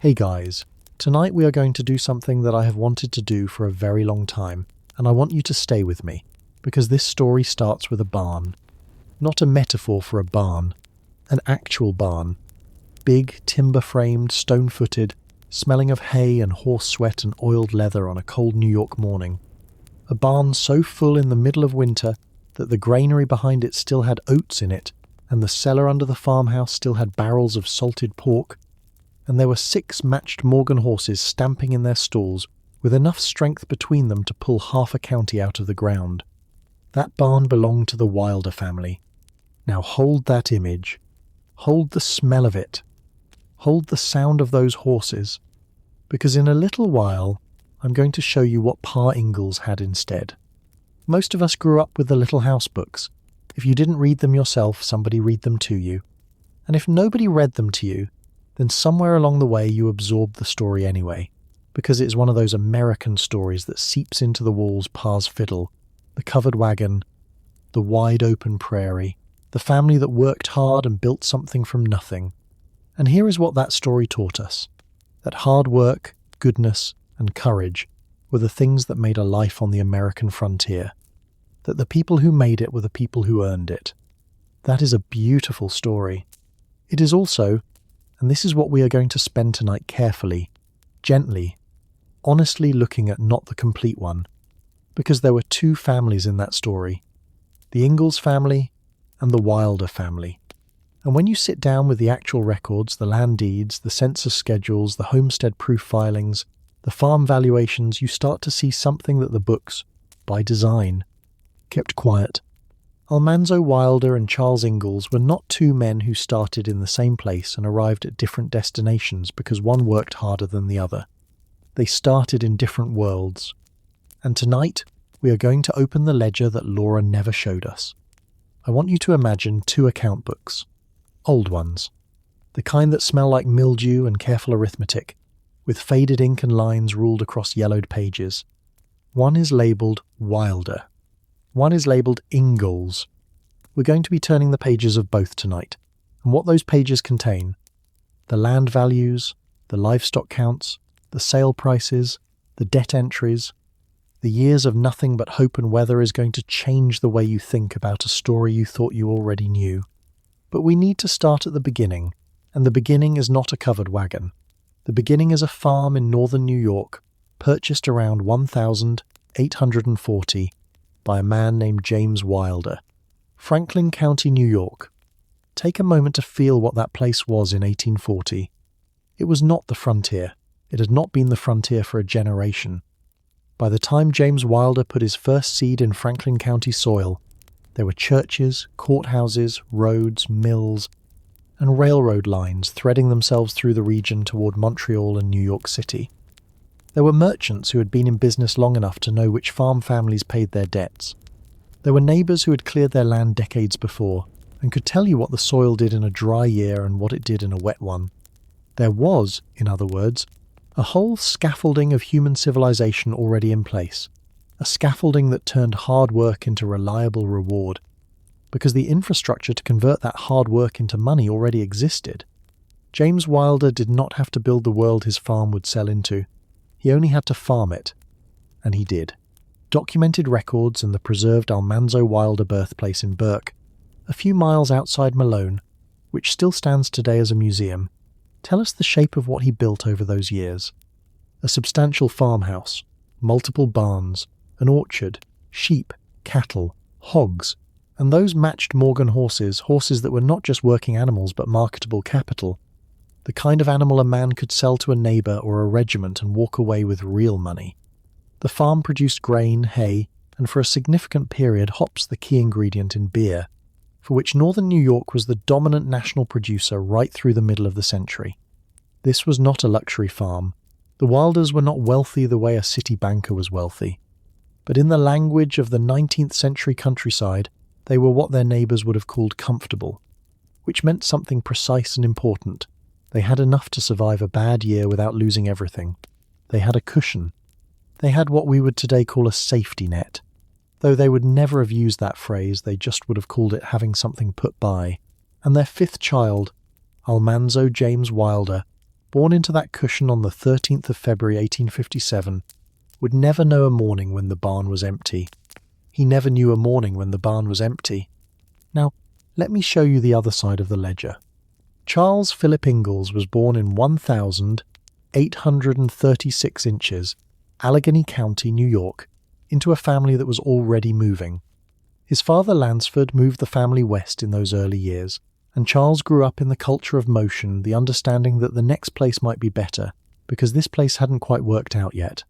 Hey guys, tonight we are going to do something that I have wanted to do for a very long time, and I want you to stay with me, because this story starts with a barn. Not a metaphor for a barn, an actual barn. Big, timber-framed, stone-footed, smelling of hay and horse sweat and oiled leather on a cold New York morning. A barn so full in the middle of winter that the granary behind it still had oats in it, and the cellar under the farmhouse still had barrels of salted pork, and there were 6 matched Morgan horses stamping in their stalls with enough strength between them to pull half a county out of the ground. That barn belonged to the Wilder family. Now hold that image. Hold the smell of it. Hold the sound of those horses, because in a little while I'm going to show you what Pa Ingalls had instead. Most of us grew up with the Little House books. If you didn't read them yourself, somebody read them to you. And if nobody read them to you, then somewhere along the way you absorbed the story anyway, because it's one of those American stories that seeps into the walls Pa's fiddle, the covered wagon, the wide open prairie, the family that worked hard and built something from nothing. And here is what that story taught us, that hard work, goodness, and courage were the things that made a life on the American frontier, that the people who made it were the people who earned it. That is a beautiful story. It is also, and this is what we are going to spend tonight carefully, gently, honestly looking at not the complete one, because there were 2 families in that story, the Ingalls family and the Wilder family. And when you sit down with the actual records, the land deeds, the census schedules, the homestead proof filings, the farm valuations, you start to see something that the books, by design, kept quiet. Almanzo Wilder and Charles Ingalls were not 2 men who started in the same place and arrived at different destinations because one worked harder than the other. They started in different worlds. And tonight, we are going to open the ledger that Laura never showed us. I want you to imagine 2 account books. Old ones. The kind that smell like mildew and careful arithmetic, with faded ink and lines ruled across yellowed pages. One is labelled Wilder. One is labelled Ingalls. We're going to be turning the pages of both tonight, and what those pages contain: the land values, the livestock counts, the sale prices, the debt entries. The years of nothing but hope and weather is going to change the way you think about a story you thought you already knew. But we need to start at the beginning, and the beginning is not a covered wagon. The beginning is a farm in northern New York, purchased around 1840 by a man named James Wilder. Franklin County, New York. Take a moment to feel what that place was in 1840. It was not the frontier. It had not been the frontier for a generation. By the time James Wilder put his first seed in Franklin County soil, there were churches, courthouses, roads, mills, and railroad lines threading themselves through the region toward Montreal and New York City. There were merchants who had been in business long enough to know which farm families paid their debts. There were neighbours who had cleared their land decades before and could tell you what the soil did in a dry year and what it did in a wet one. There was, in other words, a whole scaffolding of human civilization already in place, a scaffolding that turned hard work into reliable reward, because the infrastructure to convert that hard work into money already existed. James Wilder did not have to build the world his farm would sell into. He only had to farm it, and he did. Documented records and the preserved Almanzo Wilder birthplace in Burke, a few miles outside Malone, which still stands today as a museum, tell us the shape of what he built over those years. A substantial farmhouse, multiple barns, an orchard, sheep, cattle, hogs, and those matched Morgan horses that were not just working animals but marketable capital, the kind of animal a man could sell to a neighbour or a regiment and walk away with real money. The farm produced grain, hay, and for a significant period hops, the key ingredient in beer, for which northern New York was the dominant national producer right through the middle of the century. This was not a luxury farm. The Wilders were not wealthy the way a city banker was wealthy. But in the language of the 19th century countryside, they were what their neighbours would have called comfortable, which meant something precise and important. They had enough to survive a bad year without losing everything. They had a cushion. They had what we would today call a safety net. Though they would never have used that phrase, they just would have called it having something put by. And their 5th child, Almanzo James Wilder, born into that cushion on the 13th of February 1857, would never know a morning when the barn was empty. He never knew a morning when the barn was empty. Now, let me show you the other side of the ledger. Charles Philip Ingalls was born in 1,836 inches, Allegheny County, New York, into a family that was already moving. His father Lansford moved the family west in those early years, and Charles grew up in the culture of motion, the understanding that the next place might be better, because this place hadn't quite worked out yet.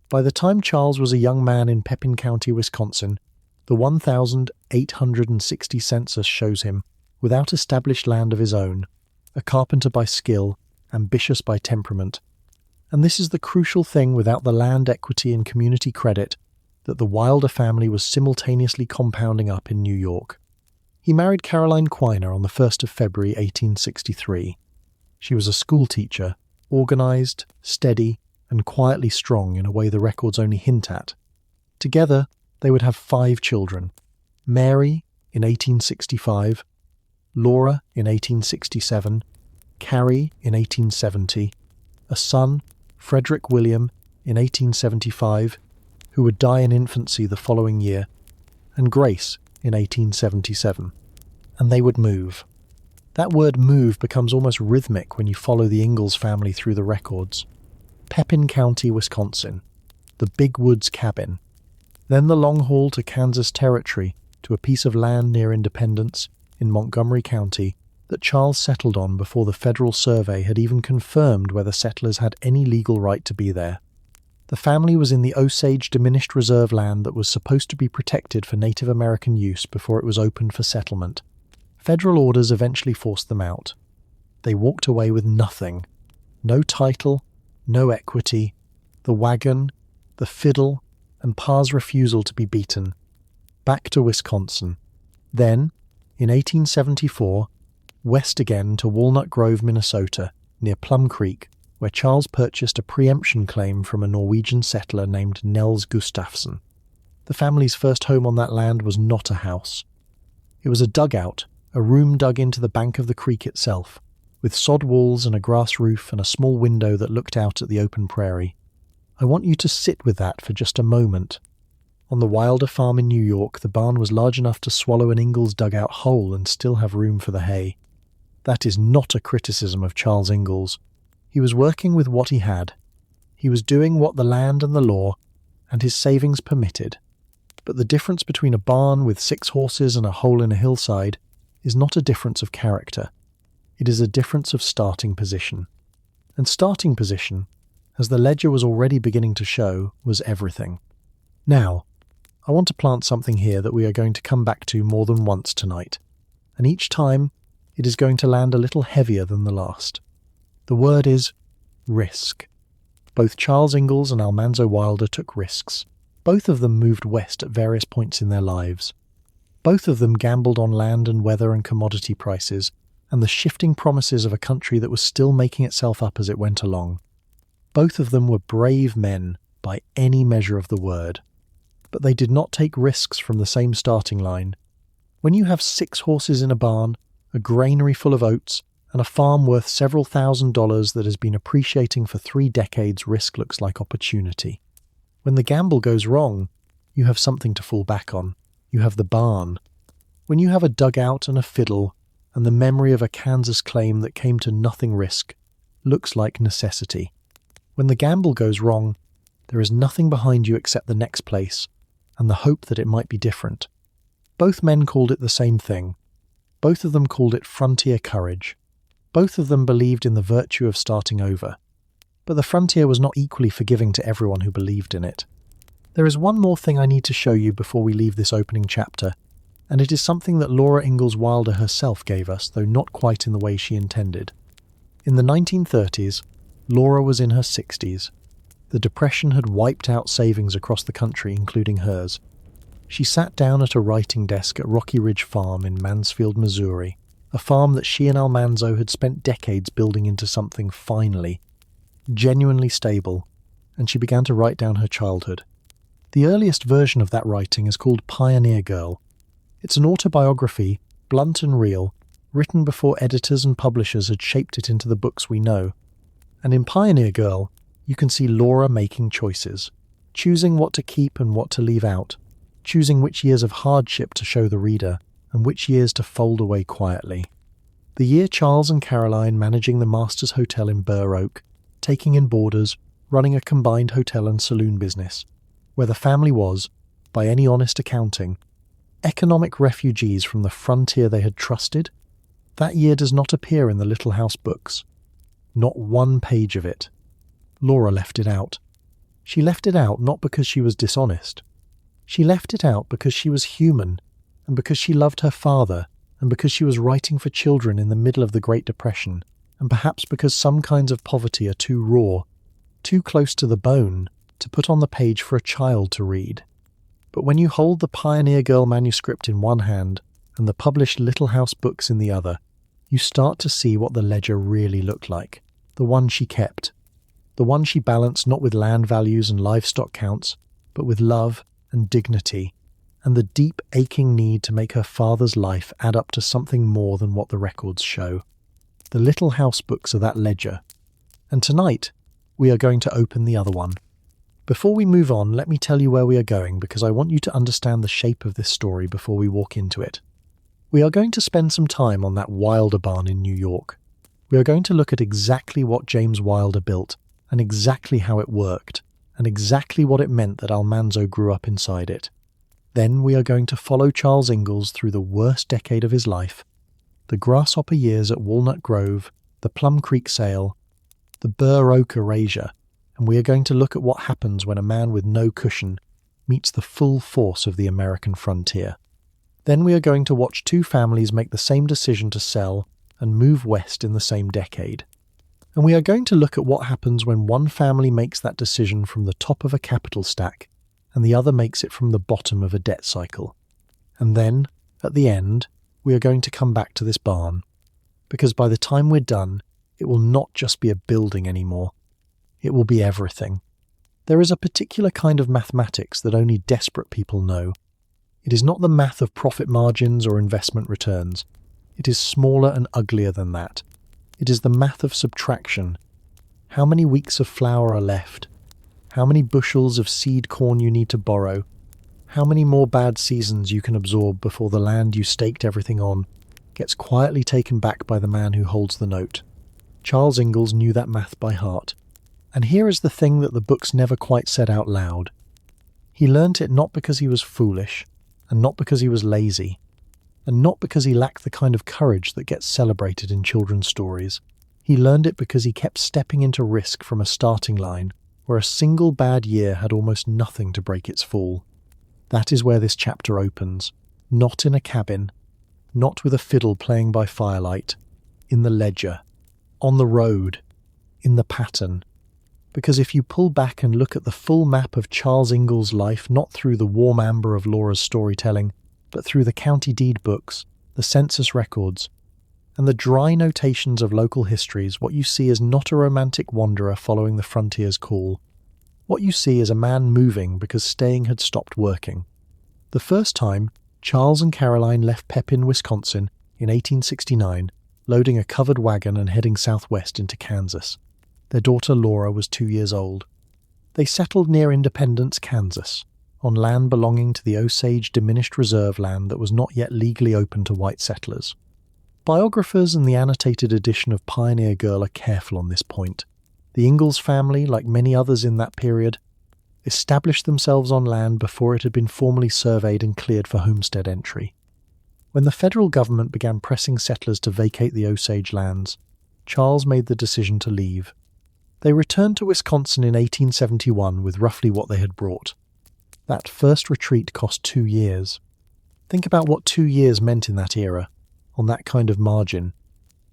By the time Charles was a young man in Pepin County, Wisconsin, the 1,860 census shows him, without established land of his own, a carpenter by skill, ambitious by temperament. And this is the crucial thing without the land equity and community credit that the Wilder family was simultaneously compounding up in New York. He married Caroline Quiner on the 1st of February 1863. She was a schoolteacher, organised, steady, and quietly strong in a way the records only hint at. Together, they would have 5 children: Mary in 1865, Laura in 1867, Carrie in 1870, a son, Frederick William, in 1875, who would die in infancy the following year, and Grace in 1877. And they would move. That word move becomes almost rhythmic when you follow the Ingalls family through the records. Pepin County, Wisconsin, the Big Woods cabin, then the long haul to Kansas Territory to a piece of land near Independence in Montgomery County that Charles settled on before the Federal Survey had even confirmed whether settlers had any legal right to be there. The family was in the Osage diminished reserve land that was supposed to be protected for Native American use before it was opened for settlement. Federal orders eventually forced them out. They walked away with nothing. No title, no equity, the wagon, the fiddle, and Pa's refusal to be beaten. Back to Wisconsin. Then, in 1874, west again to Walnut Grove, Minnesota, near Plum Creek, where Charles purchased a preemption claim from a Norwegian settler named Nels Gustafsson. The family's first home on that land was not a house. It was a dugout, a room dug into the bank of the creek itself, with sod walls and a grass roof and a small window that looked out at the open prairie. I want you to sit with that for just a moment. On the Wilder farm in New York, the barn was large enough to swallow an Ingalls dugout whole and still have room for the hay. That is not a criticism of Charles Ingalls. He was working with what he had. He was doing what the land and the law and his savings permitted. But the difference between a barn with 6 horses and a hole in a hillside is not a difference of character. It is a difference of starting position. And starting position, as the ledger was already beginning to show, was everything. Now, I want to plant something here that we are going to come back to more than once tonight, and each time it is going to land a little heavier than the last. The word is risk. Both Charles Ingalls and Almanzo Wilder took risks. Both of them moved west at various points in their lives. Both of them gambled on land and weather and commodity prices, and the shifting promises of a country that was still making itself up as it went along. Both of them were brave men by any measure of the word. But they did not take risks from the same starting line. When you have 6 horses in a barn, a granary full of oats, and a farm worth several $1,000s that has been appreciating for 3 decades, risk looks like opportunity. When the gamble goes wrong, you have something to fall back on. You have the barn. When you have a dugout and a fiddle, and the memory of a Kansas claim that came to nothing risk, looks like necessity. When the gamble goes wrong, there is nothing behind you except the next place, and the hope that it might be different. Both men called it the same thing. Both of them called it frontier courage. Both of them believed in the virtue of starting over. But the frontier was not equally forgiving to everyone who believed in it. There is one more thing I need to show you before we leave this opening chapter, and it is something that Laura Ingalls Wilder herself gave us, though not quite in the way she intended. In the 1930s, Laura was in her 60s. The Depression had wiped out savings across the country, including hers. She sat down at a writing desk at Rocky Ridge Farm in Mansfield, Missouri, a farm that she and Almanzo had spent decades building into something finally, genuinely stable, and she began to write down her childhood. The earliest version of that writing is called Pioneer Girl. It's an autobiography, blunt and real, written before editors and publishers had shaped it into the books we know. And in Pioneer Girl, you can see Laura making choices, choosing what to keep and what to leave out, choosing which years of hardship to show the reader and which years to fold away quietly. The year Charles and Caroline managing the Masters Hotel in Burr Oak, taking in boarders, running a combined hotel and saloon business, where the family was, by any honest accounting, economic refugees from the frontier they had trusted, that year does not appear in the Little House books. Not one page of it. Laura left it out. She left it out not because she was dishonest. She left it out because she was human, and because she loved her father, and because she was writing for children in the middle of the Great Depression, and perhaps because some kinds of poverty are too raw, too close to the bone, to put on the page for a child to read. But when you hold the Pioneer Girl manuscript in one hand and the published Little House books in the other, you start to see what the ledger really looked like, the one she kept, the one she balanced not with land values and livestock counts, but with love and dignity, and the deep aching need to make her father's life add up to something more than what the records show. The Little House books are that ledger, and tonight we are going to open the other one. Before we move on, let me tell you where we are going, because I want you to understand the shape of this story before we walk into it. We are going to spend some time on that Wilder barn in New York. We are going to look at exactly what James Wilder built, and exactly how it worked, and exactly what it meant that Almanzo grew up inside it. Then we are going to follow Charles Ingalls through the worst decade of his life, the grasshopper years at Walnut Grove, the Plum Creek sale, the Burr Oak erasure, and we are going to look at what happens when a man with no cushion meets the full force of the American frontier. Then we are going to watch two families make the same decision to sell and move west in the same decade. And we are going to look at what happens when one family makes that decision from the top of a capital stack and the other makes it from the bottom of a debt cycle. And then, at the end, we are going to come back to this barn, because by the time we're done, it will not just be a building anymore. It will be everything. There is a particular kind of mathematics that only desperate people know. It is not the math of profit margins or investment returns. It is smaller and uglier than that. It is the math of subtraction. How many weeks of flour are left? How many bushels of seed corn you need to borrow? How many more bad seasons you can absorb before the land you staked everything on gets quietly taken back by the man who holds the note? Charles Ingalls knew that math by heart. And here is the thing that the books never quite said out loud. He learnt it not because he was foolish, and not because he was lazy, and not because he lacked the kind of courage that gets celebrated in children's stories. He learned it because he kept stepping into risk from a starting line where a single bad year had almost nothing to break its fall. That is where this chapter opens, not in a cabin, not with a fiddle playing by firelight, in the ledger, on the road, in the pattern. Because if you pull back and look at the full map of Charles Ingalls' life, not through the warm amber of Laura's storytelling, but through the county deed books, the census records, and the dry notations of local histories, what you see is not a romantic wanderer following the frontier's call. What you see is a man moving because staying had stopped working. The first time, Charles and Caroline left Pepin, Wisconsin, in 1869, loading a covered wagon and heading southwest into Kansas. Their daughter Laura was 2 years old. They settled near Independence, Kansas, on land belonging to the Osage Diminished Reserve land that was not yet legally open to white settlers. Biographers and the annotated edition of Pioneer Girl are careful on this point. The Ingalls family, like many others in that period, established themselves on land before it had been formally surveyed and cleared for homestead entry. When the federal government began pressing settlers to vacate the Osage lands, Charles made the decision to leave. They returned to Wisconsin in 1871 with roughly what they had brought. That first retreat cost 2 years. Think about what 2 years meant in that era, on that kind of margin.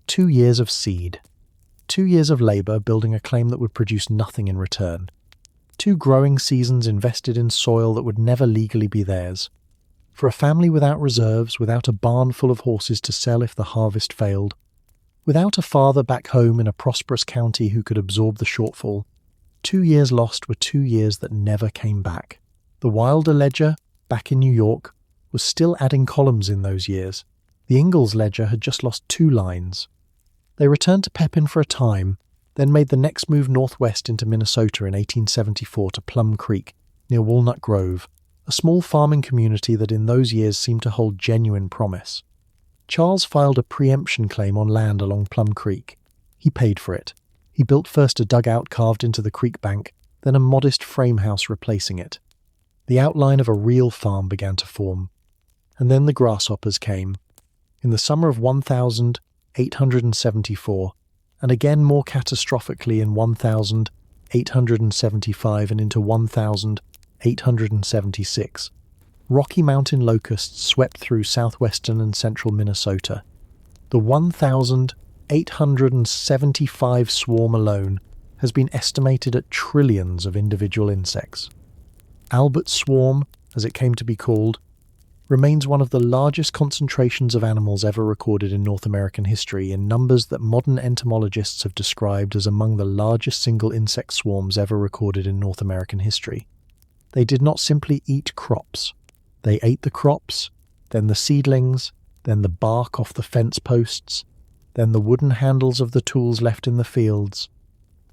2 years of seed. 2 years of labour building a claim that would produce nothing in return. 2 growing seasons invested in soil that would never legally be theirs. For a family without reserves, without a barn full of horses to sell if the harvest failed, without a father back home in a prosperous county who could absorb the shortfall, 2 years lost were 2 years that never came back. The Wilder ledger, back in New York, was still adding columns in those years. The Ingalls ledger had just lost 2 lines. They returned to Pepin for a time, then made the next move northwest into Minnesota in 1874 to Plum Creek, near Walnut Grove, a small farming community that in those years seemed to hold genuine promise. Charles filed a preemption claim on land along Plum Creek. He paid for it. He built first a dugout carved into the creek bank, then a modest frame house replacing it. The outline of a real farm began to form. And then the grasshoppers came. In the summer of 1874, and again more catastrophically in 1875 and into 1876, Rocky Mountain locusts swept through southwestern and central Minnesota. The 1,875 swarm alone has been estimated at trillions of individual insects. Albert's swarm, as it came to be called, remains one of the largest concentrations of animals ever recorded in North American history, in numbers that modern entomologists have described as among the largest single insect swarms ever recorded in North American history. They did not simply eat crops. They ate the crops, then the seedlings, then the bark off the fence posts, then the wooden handles of the tools left in the fields.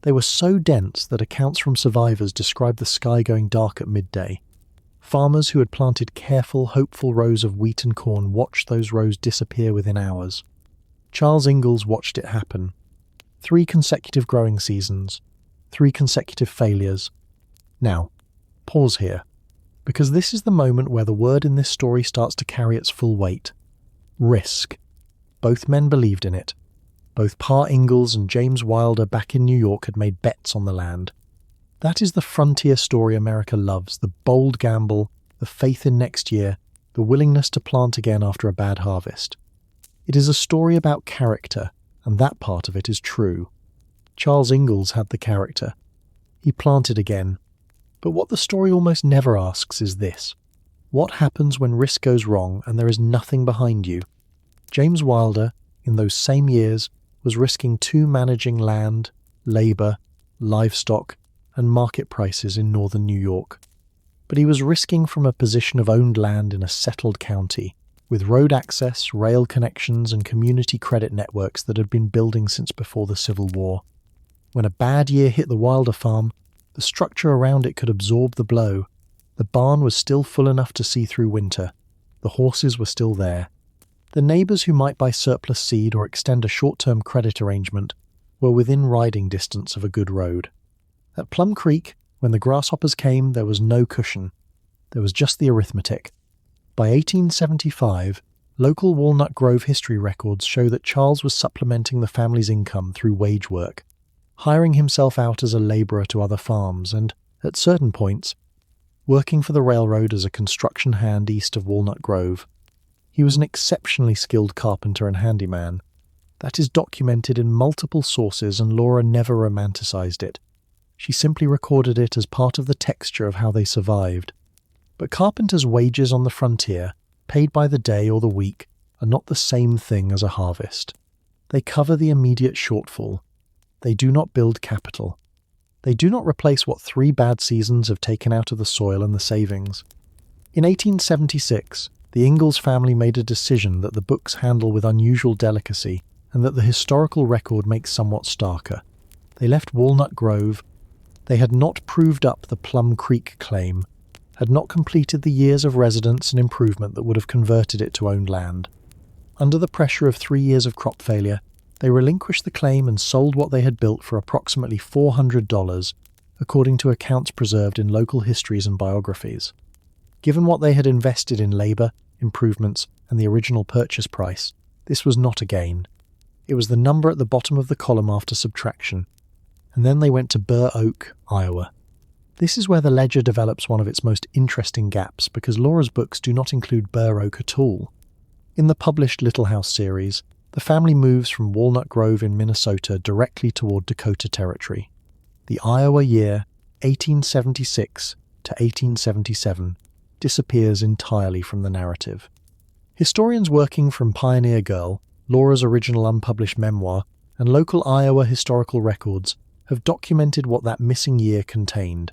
They were so dense that accounts from survivors describe the sky going dark at midday. Farmers who had planted careful, hopeful rows of wheat and corn watched those rows disappear within hours. Charles Ingalls watched it happen. 3 consecutive growing seasons, 3 consecutive failures. Now, pause here, because this is the moment where the word in this story starts to carry its full weight. Risk. Both men believed in it. Both Pa Ingalls and James Wilder back in New York had made bets on the land. That is the frontier story America loves, the bold gamble, the faith in next year, the willingness to plant again after a bad harvest. It is a story about character, and that part of it is true. Charles Ingalls had the character. He planted again. But what the story almost never asks is this: what happens when risk goes wrong and there is nothing behind you? James Wilder, in those same years, was risking 2 managing land, labour, livestock, and market prices in northern New York. But he was risking from a position of owned land in a settled county, with road access, rail connections, and community credit networks that had been building since before the Civil War. When a bad year hit the Wilder farm, the structure around it could absorb the blow. The barn was still full enough to see through winter. The horses were still there. The neighbours who might buy surplus seed or extend a short-term credit arrangement were within riding distance of a good road. At Plum Creek, when the grasshoppers came, there was no cushion. There was just the arithmetic. By 1875, local Walnut Grove history records show that Charles was supplementing the family's income through wage work, hiring himself out as a labourer to other farms and, at certain points, working for the railroad as a construction hand east of Walnut Grove. He was an exceptionally skilled carpenter and handyman. That is documented in multiple sources, and Laura never romanticized it. She simply recorded it as part of the texture of how they survived. But carpenters' wages on the frontier, paid by the day or the week, are not the same thing as a harvest. They cover the immediate shortfall. They do not build capital. They do not replace what 3 bad seasons have taken out of the soil and the savings. In 1876, the Ingalls family made a decision that the books handle with unusual delicacy and that the historical record makes somewhat starker. They left Walnut Grove. They had not proved up the Plum Creek claim, had not completed the years of residence and improvement that would have converted it to owned land. Under the pressure of 3 years of crop failure, they relinquished the claim and sold what they had built for approximately $400, according to accounts preserved in local histories and biographies. Given what they had invested in labour, improvements, and the original purchase price, this was not a gain. It was the number at the bottom of the column after subtraction. And then they went to Burr Oak, Iowa. This is where the ledger develops one of its most interesting gaps, because Laura's books do not include Burr Oak at all. In the published Little House series, the family moves from Walnut Grove in Minnesota directly toward Dakota Territory. The Iowa year, 1876 to 1877, disappears entirely from the narrative. Historians working from Pioneer Girl, Laura's original unpublished memoir, and local Iowa historical records have documented what that missing year contained.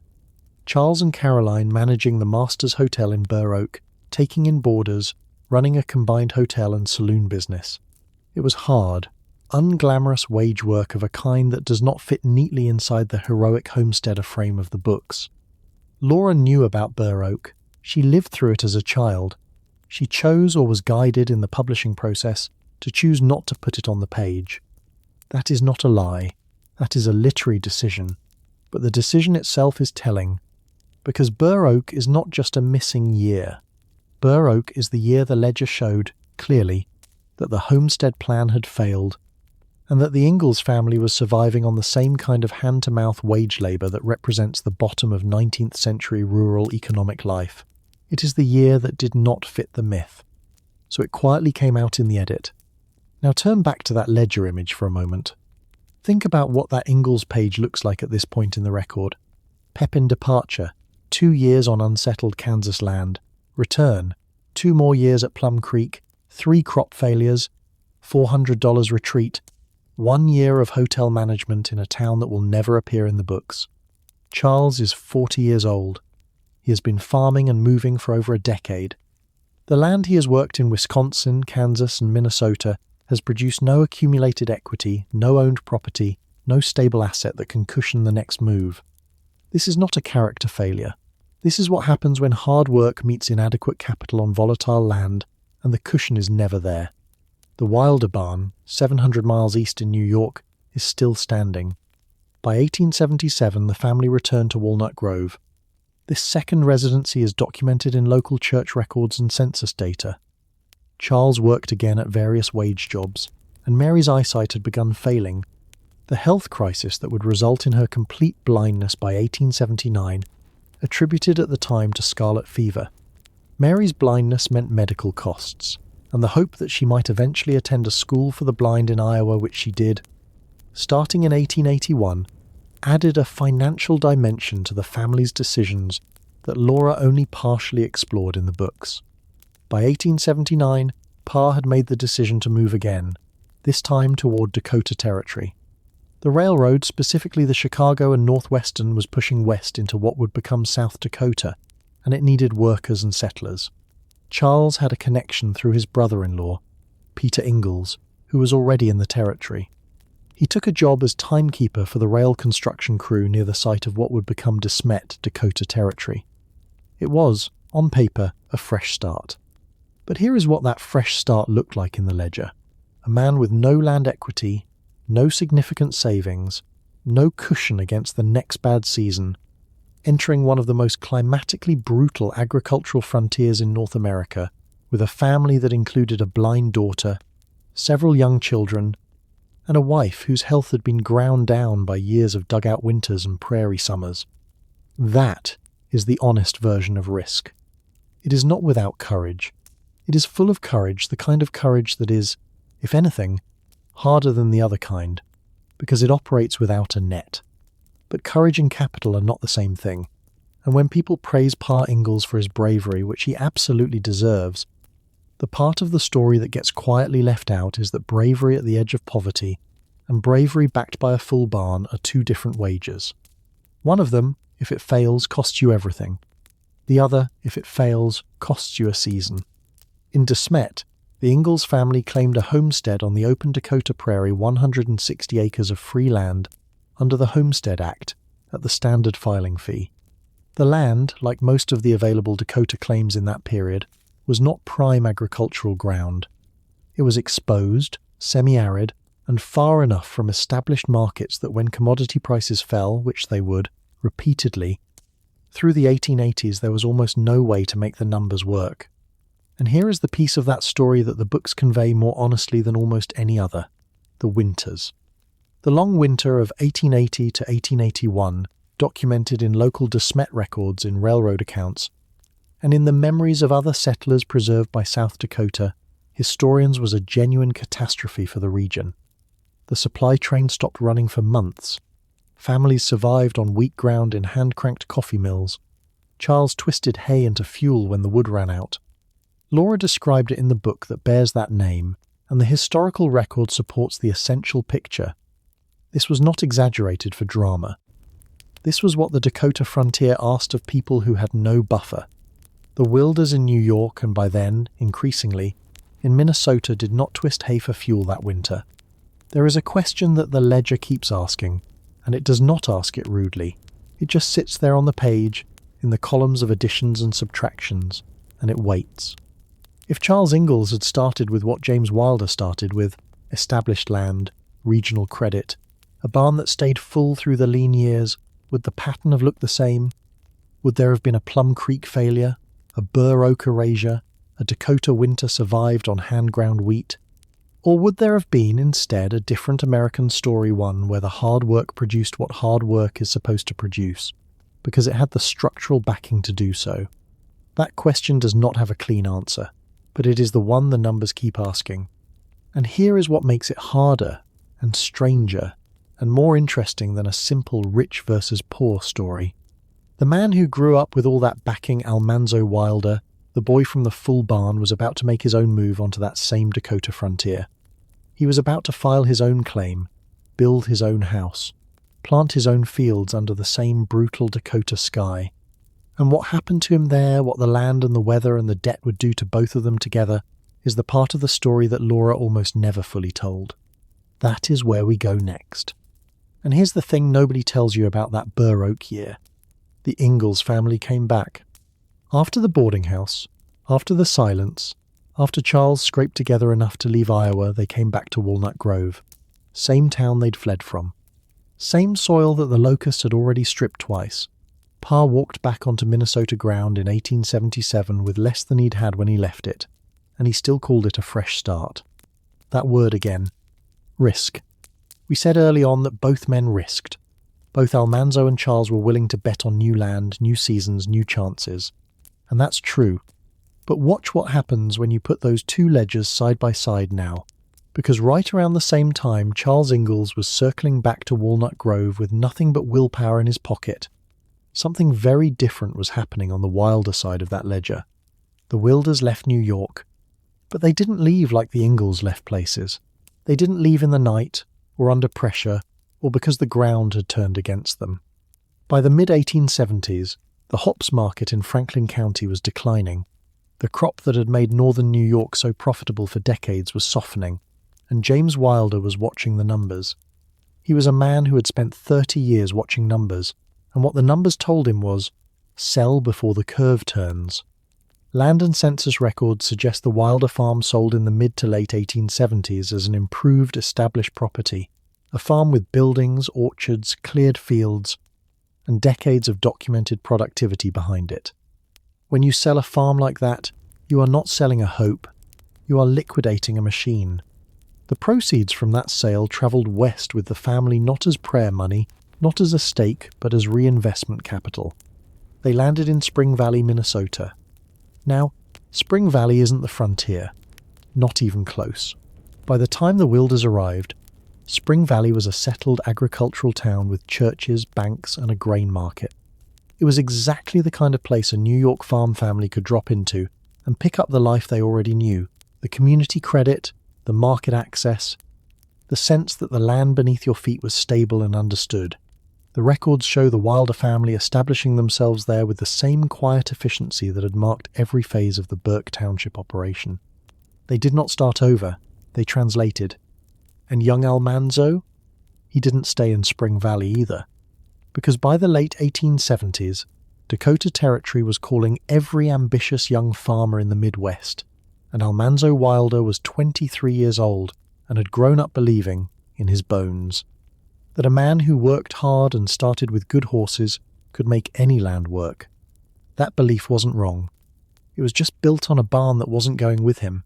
Charles and Caroline managing the Masters Hotel in Burr Oak, taking in boarders, running a combined hotel and saloon business. It was hard. unglamorous wage work of a kind that does not fit neatly inside the heroic homesteader frame of the books. Laura knew about Burr Oak. She lived through it as a child. She chose, or was guided in the publishing process, to choose not to put it on the page. That is not a lie. That is a literary decision. But the decision itself is telling, because Burr Oak is not just a missing year. Burr Oak is the year the ledger showed, clearly, that the homestead plan had failed, and that the Ingalls family was surviving on the same kind of hand-to-mouth wage labour that represents the bottom of 19th century rural economic life. It is the year that did not fit the myth. So it quietly came out in the edit. Now turn back to that ledger image for a moment. Think about what that Ingalls page looks like at this point in the record. Pepin departure, 2 years on unsettled Kansas land. Return, 2 more years at Plum Creek, 3 crop failures, $400 retreat, 1 year of hotel management in a town that will never appear in the books. Charles is 40 years old. He has been farming and moving for over a decade. The land he has worked in Wisconsin, Kansas, and Minnesota has produced no accumulated equity, no owned property, no stable asset that can cushion the next move. This is not a character failure. This is what happens when hard work meets inadequate capital on volatile land, and the cushion is never there. The Wilder barn, 700 miles east in New York, is still standing. By 1877, the family returned to Walnut Grove. This second residency is documented in local church records and census data. Charles worked again at various wage jobs, and Mary's eyesight had begun failing. The health crisis that would result in her complete blindness by 1879, attributed at the time to scarlet fever. Mary's blindness meant medical costs, and the hope that she might eventually attend a school for the blind in Iowa, which she did, starting in 1881, added a financial dimension to the family's decisions that Laura only partially explored in the books. By 1879, Pa had made the decision to move again, this time toward Dakota Territory. The railroad, specifically the Chicago and Northwestern, was pushing west into what would become South Dakota, and it needed workers and settlers. Charles had a connection through his brother-in-law, Pa Ingalls, who was already in the territory. He took a job as timekeeper for the rail construction crew near the site of what would become De Smet, Dakota Territory. It was, on paper, a fresh start. But here is what that fresh start looked like in the ledger. A man with no land equity, no significant savings, no cushion against the next bad season, entering one of the most climatically brutal agricultural frontiers in North America, with a family that included a blind daughter, several young children, and a wife whose health had been ground down by years of dugout winters and prairie summers. That is the honest version of risk. It is not without courage. It is full of courage, the kind of courage that is, if anything, harder than the other kind, because it operates without a net. But courage and capital are not the same thing, and when people praise Pa Ingalls for his bravery, which he absolutely deserves, the part of the story that gets quietly left out is that bravery at the edge of poverty and bravery backed by a full barn are 2 different wagers. One of them, if it fails, costs you everything. The other, if it fails, costs you a season. In De Smet, the Ingalls family claimed a homestead on the open Dakota Prairie, 160 acres of free land, under the Homestead Act, at the standard filing fee. The land, like most of the available Dakota claims in that period, was not prime agricultural ground. It was exposed, semi-arid, and far enough from established markets that when commodity prices fell, which they would, repeatedly, through the 1880s there was almost no way to make the numbers work. And here is the piece of that story that the books convey more honestly than almost any other: the winters. The long winter of 1880 to 1881, documented in local De Smet records in railroad accounts, and in the memories of other settlers preserved by South Dakota, historians, was a genuine catastrophe for the region. The supply train stopped running for months. Families survived on wheat ground in hand-cranked coffee mills. Charles twisted hay into fuel when the wood ran out. Laura described it in the book that bears that name, and the historical record supports the essential picture. This was not exaggerated for drama. This was what the Dakota frontier asked of people who had no buffer. The Wilders in New York, and by then, increasingly, in Minnesota, did not twist hay for fuel that winter. There is a question that the ledger keeps asking, and it does not ask it rudely. It just sits there on the page, in the columns of additions and subtractions, and it waits. If Charles Ingalls had started with what James Wilder started with, established land, regional credit, a barn that stayed full through the lean years, would the pattern have looked the same? Would there have been a Plum Creek failure, a Burr Oak erasure, a Dakota winter survived on hand-ground wheat? Or would there have been, instead, a different American story, one where the hard work produced what hard work is supposed to produce, because it had the structural backing to do so? That question does not have a clean answer, but it is the one the numbers keep asking. And here is what makes it harder, and stranger, and more interesting than a simple rich versus poor story. The man who grew up with all that backing, Almanzo Wilder, the boy from the full barn, was about to make his own move onto that same Dakota frontier. He was about to file his own claim, build his own house, plant his own fields under the same brutal Dakota sky. And what happened to him there, what the land and the weather and the debt would do to both of them together, is the part of the story that Laura almost never fully told. That is where we go next. And here's the thing nobody tells you about that Burr Oak year. The Ingalls family came back. After the boarding house, after the silence, after Charles scraped together enough to leave Iowa, they came back to Walnut Grove. Same town they'd fled from. Same soil that the locusts had already stripped twice. Pa walked back onto Minnesota ground in 1877 with less than he'd had when he left it, and he still called it a fresh start. That word again. Risk. We said early on that both men risked. Both Almanzo and Charles were willing to bet on new land, new seasons, new chances. And that's true. But watch what happens when you put those two ledgers side by side now. Because right around the same time, Charles Ingalls was circling back to Walnut Grove with nothing but willpower in his pocket. Something very different was happening on the Wilder side of that ledger. The Wilders left New York. But they didn't leave like the Ingalls left places. They didn't leave in the night, or under pressure, or because the ground had turned against them. By the mid-1870s, the hops market in Franklin County was declining. The crop that had made northern New York so profitable for decades was softening, and James Wilder was watching the numbers. He was a man who had spent 30 years watching numbers, and what the numbers told him was, sell before the curve turns. Land and census records suggest the Wilder farm sold in the mid to late 1870s as an improved established property, a farm with buildings, orchards, cleared fields, and decades of documented productivity behind it. When you sell a farm like that, you are not selling a hope, you are liquidating a machine. The proceeds from that sale travelled west with the family not as prayer money, not as a stake, but as reinvestment capital. They landed in Spring Valley, Minnesota. Now, Spring Valley isn't the frontier. Not even close. By the time the Wilders arrived, Spring Valley was a settled agricultural town with churches, banks, and a grain market. It was exactly the kind of place a New York farm family could drop into and pick up the life they already knew, the community credit, the market access, the sense that the land beneath your feet was stable and understood. The records show the Wilder family establishing themselves there with the same quiet efficiency that had marked every phase of the Burke Township operation. They did not start over, they translated. And young Almanzo? He didn't stay in Spring Valley either. Because by the late 1870s, Dakota Territory was calling every ambitious young farmer in the Midwest, and Almanzo Wilder was 23 years old and had grown up believing, in his bones, that a man who worked hard and started with good horses could make any land work. That belief wasn't wrong. It was just built on a barn that wasn't going with him.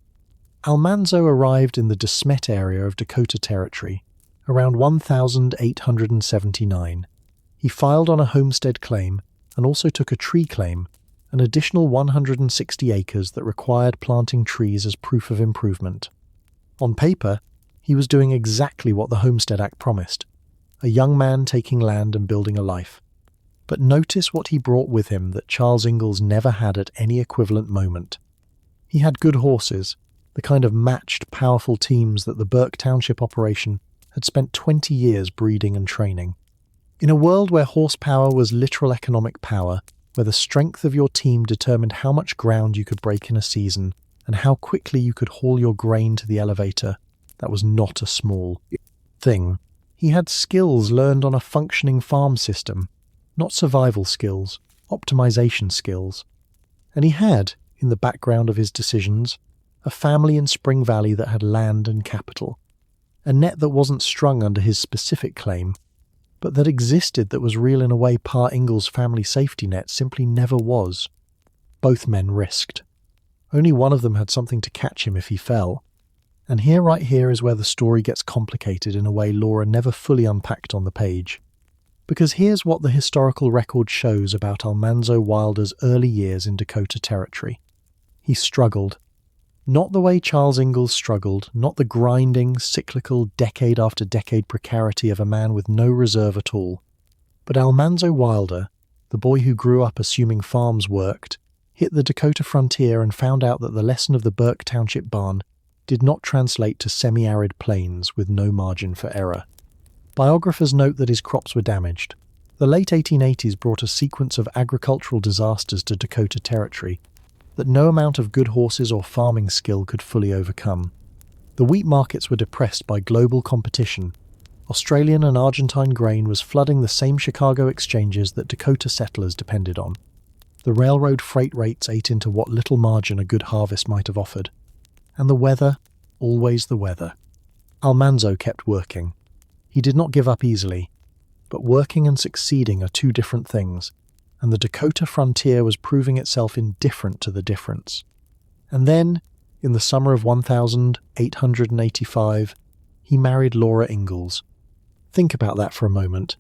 Almanzo arrived in the De Smet area of Dakota Territory around 1879. He filed on a homestead claim and also took a tree claim, an additional 160 acres that required planting trees as proof of improvement. On paper, he was doing exactly what the Homestead Act promised, a young man taking land and building a life. But notice what he brought with him that Charles Ingalls never had at any equivalent moment. He had good horses, the kind of matched, powerful teams that the Burke Township operation had spent 20 years breeding and training. In a world where horsepower was literal economic power, where the strength of your team determined how much ground you could break in a season and how quickly you could haul your grain to the elevator, that was not a small. thing. He had skills learned on a functioning farm system, not survival skills, optimization skills. And he had, in the background of his decisions, a family in Spring Valley that had land and capital, a net that wasn't strung under his specific claim, but that existed that was real in a way Pa Ingalls' family safety net simply never was. Both men risked. Only one of them had something to catch him if he fell. And right here is where the story gets complicated in a way Laura never fully unpacked on the page. Because here's what the historical record shows about Almanzo Wilder's early years in Dakota Territory. He struggled. Not the way Charles Ingalls struggled, not the grinding, cyclical, decade after decade precarity of a man with no reserve at all. But Almanzo Wilder, the boy who grew up assuming farms worked, hit the Dakota frontier and found out that the lesson of the Burke Township barn did not translate to semi-arid plains with no margin for error. Biographers note that his crops were damaged. The late 1880s brought a sequence of agricultural disasters to Dakota Territory that no amount of good horses or farming skill could fully overcome. The wheat markets were depressed by global competition. Australian and Argentine grain was flooding the same Chicago exchanges that Dakota settlers depended on. The railroad freight rates ate into what little margin a good harvest might have offered. And the weather, always the weather. Almanzo kept working. He did not give up easily, but working and succeeding are two different things, and the Dakota frontier was proving itself indifferent to the difference. And then, in the summer of 1885, he married Laura Ingalls. Think about that for a moment.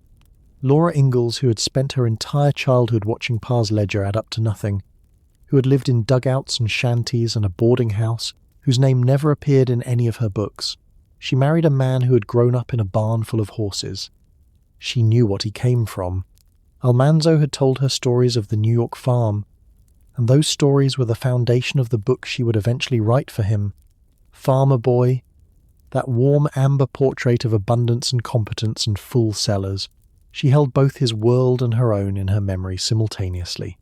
Laura Ingalls, who had spent her entire childhood watching Pa's ledger add up to nothing, who had lived in dugouts and shanties and a boarding house, whose name never appeared in any of her books. She married a man who had grown up in a barn full of horses. She knew what he came from. Almanzo had told her stories of the New York farm, and those stories were the foundation of the book she would eventually write for him. Farmer Boy, that warm amber portrait of abundance and competence and full cellars. She held both his world and her own in her memory simultaneously.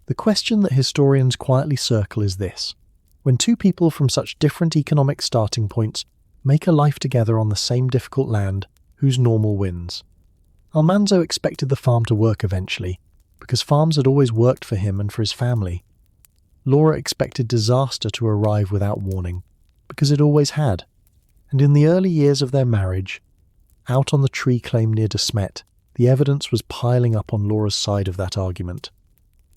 The question that historians quietly circle is this: when two people from such different economic starting points make a life together on the same difficult land, whose normal wins? Almanzo expected the farm to work eventually, because farms had always worked for him and for his family. Laura expected disaster to arrive without warning, because it always had. And in the early years of their marriage, out on the tree claim near De Smet, the evidence was piling up on Laura's side of that argument.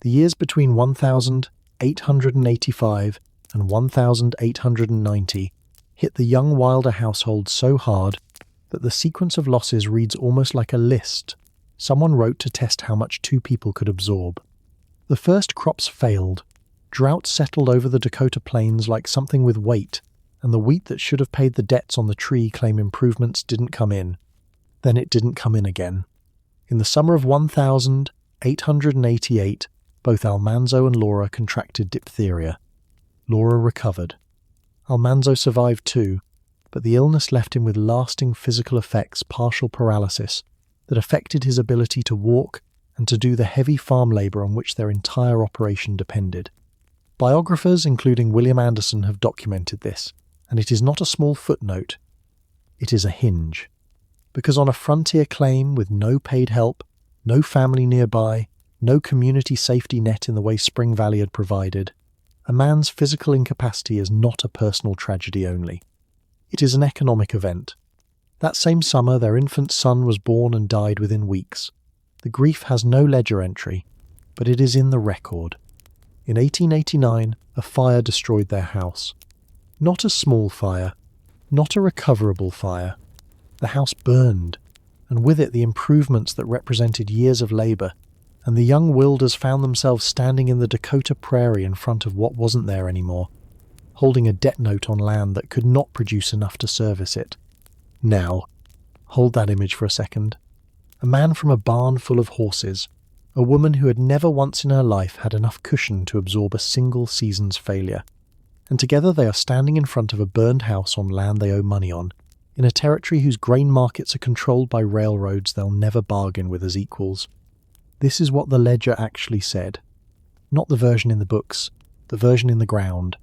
The years between 1885 and 1890 hit the young Wilder household so hard that the sequence of losses reads almost like a list someone wrote to test how much two people could absorb. The first crops failed. Drought settled over the Dakota plains like something with weight, and the wheat that should have paid the debts on the tree claim improvements didn't come in. Then it didn't come in again. In the summer of 1888, both Almanzo and Laura contracted diphtheria. Laura recovered. Almanzo survived too, but the illness left him with lasting physical effects, partial paralysis, that affected his ability to walk and to do the heavy farm labour on which their entire operation depended. Biographers, including William Anderson, have documented this, and it is not a small footnote. It is a hinge. Because on a frontier claim with no paid help, no family nearby, no community safety net in the way Spring Valley had provided, a man's physical incapacity is not a personal tragedy only. It is an economic event. That same summer, their infant son was born and died within weeks. The grief has no ledger entry, but it is in the record. In 1889, a fire destroyed their house. Not a small fire, not a recoverable fire. The house burned, and with it the improvements that represented years of labour, and the young Wilders found themselves standing in the Dakota Prairie in front of what wasn't there anymore, holding a debt note on land that could not produce enough to service it. Now, hold that image for a second. A man from a barn full of horses, a woman who had never once in her life had enough cushion to absorb a single season's failure. And together they are standing in front of a burned house on land they owe money on, in a territory whose grain markets are controlled by railroads they'll never bargain with as equals. This is what the ledger actually said. Not the version in the books, the version in the ground.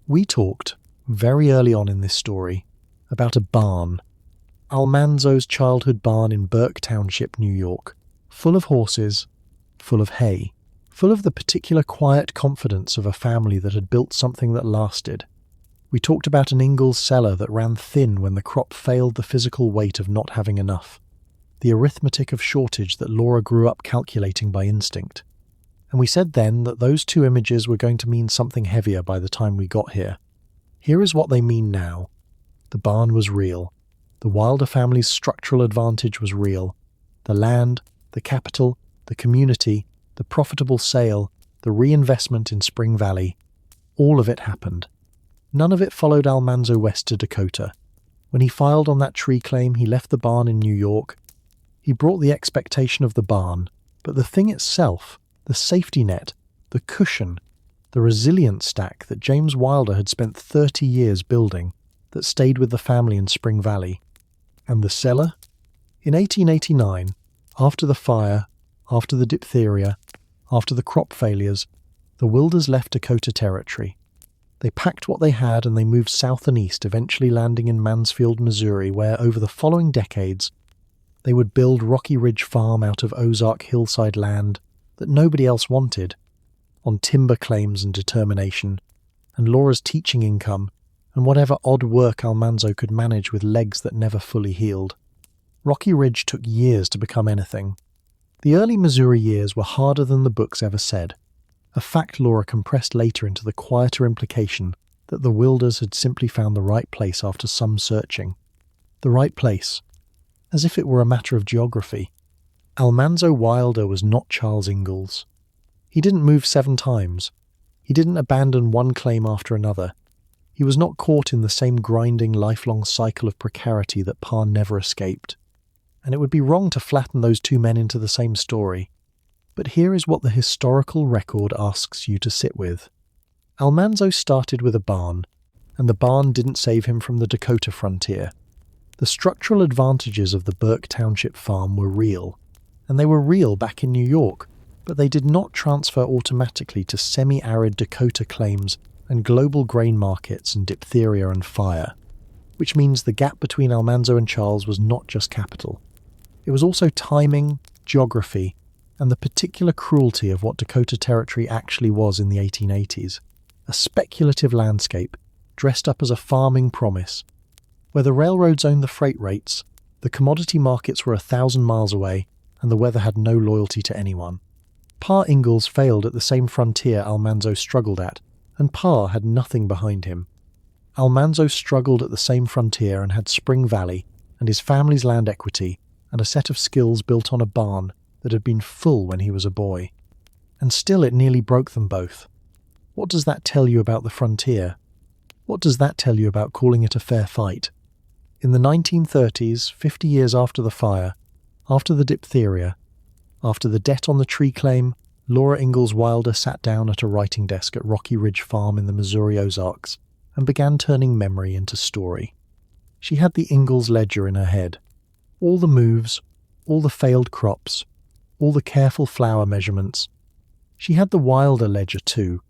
We talked, very early on in this story, about a barn. Almanzo's childhood barn in Burke Township, New York, full of horses, full of hay, full of the particular quiet confidence of a family that had built something that lasted. We talked about an Ingalls cellar that ran thin when the crop failed the physical weight of not having enough, the arithmetic of shortage that Laura grew up calculating by instinct. And we said then that those two images were going to mean something heavier by the time we got here. Here is what they mean now. The barn was real. The Wilder family's structural advantage was real. The land, the capital, the community, the profitable sale, the reinvestment in Spring Valley, all of it happened. None of it followed Almanzo west to Dakota. When he filed on that tree claim, he left the barn in New York. He brought the expectation of the barn, but the thing itself, the safety net, the cushion, the resilience stack that James Wilder had spent 30 years building, that stayed with the family in Spring Valley. And the cellar? In 1889, after the fire, after the diphtheria, after the crop failures, the Wilders left Dakota Territory. They packed what they had and they moved south and east, eventually landing in Mansfield, Missouri, where over the following decades they would build Rocky Ridge Farm out of Ozark hillside land that nobody else wanted, on timber claims and determination, and Laura's teaching income, and whatever odd work Almanzo could manage with legs that never fully healed. Rocky Ridge took years to become anything. The early Missouri years were harder than the books ever said, a fact Laura compressed later into the quieter implication that the Wilders had simply found the right place after some searching. The right place, as if it were a matter of geography. Almanzo Wilder was not Charles Ingalls. He didn't move 7 times. He didn't abandon one claim after another. He was not caught in the same grinding, lifelong cycle of precarity that Pa never escaped. And it would be wrong to flatten those two men into the same story. But here is what the historical record asks you to sit with. Almanzo started with a barn, and the barn didn't save him from the Dakota frontier. The structural advantages of the Burke Township farm were real, and they were real back in New York, but they did not transfer automatically to semi-arid Dakota claims and global grain markets and diphtheria and fire, which means the gap between Almanzo and Charles was not just capital. It was also timing, geography, and the particular cruelty of what Dakota Territory actually was in the 1880s, a speculative landscape dressed up as a farming promise. Where the railroads owned the freight rates, the commodity markets were 1,000 miles away, and the weather had no loyalty to anyone. Pa Ingalls failed at the same frontier Almanzo struggled at, and Pa had nothing behind him. Almanzo struggled at the same frontier and had Spring Valley and his family's land equity and a set of skills built on a barn that had been full when he was a boy. And still it nearly broke them both. What does that tell you about the frontier? What does that tell you about calling it a fair fight? In the 1930s, 50 years after the fire, after the diphtheria, after the debt on the tree claim, Laura Ingalls Wilder sat down at a writing desk at Rocky Ridge Farm in the Missouri Ozarks and began turning memory into story. She had the Ingalls ledger in her head. All the moves, all the failed crops, all the careful flour measurements. She had the Wilder ledger too,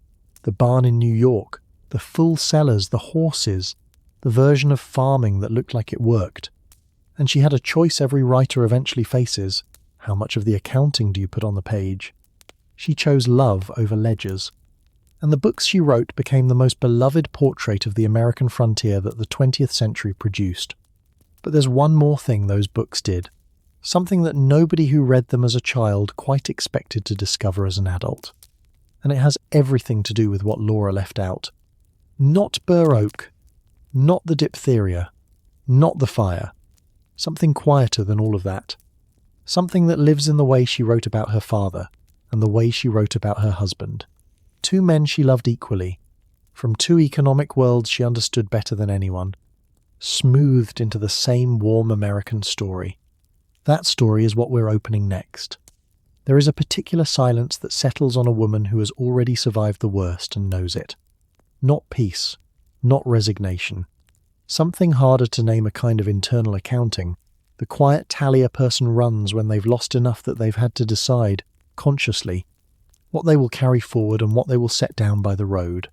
the barn in New York, the full cellars, the horses, the version of farming that looked like it worked. And she had a choice every writer eventually faces. How much of the accounting do you put on the page? She chose love over ledgers. And the books she wrote became the most beloved portrait of the American frontier that the 20th century produced. But there's one more thing those books did. Something that nobody who read them as a child quite expected to discover as an adult. And it has everything to do with what Laura left out. Not Burr Oak, not the diphtheria, not the fire. Something quieter than all of that. Something that lives in the way she wrote about her father and the way she wrote about her husband. 2 men she loved equally, from 2 economic worlds she understood better than anyone, smoothed into the same warm American story. That story is what we're opening next. There is a particular silence that settles on a woman who has already survived the worst and knows it. Not peace, not resignation. Something harder to name a kind of internal accounting, the quiet tally a person runs when they've lost enough that they've had to decide, consciously, what they will carry forward and what they will set down by the road.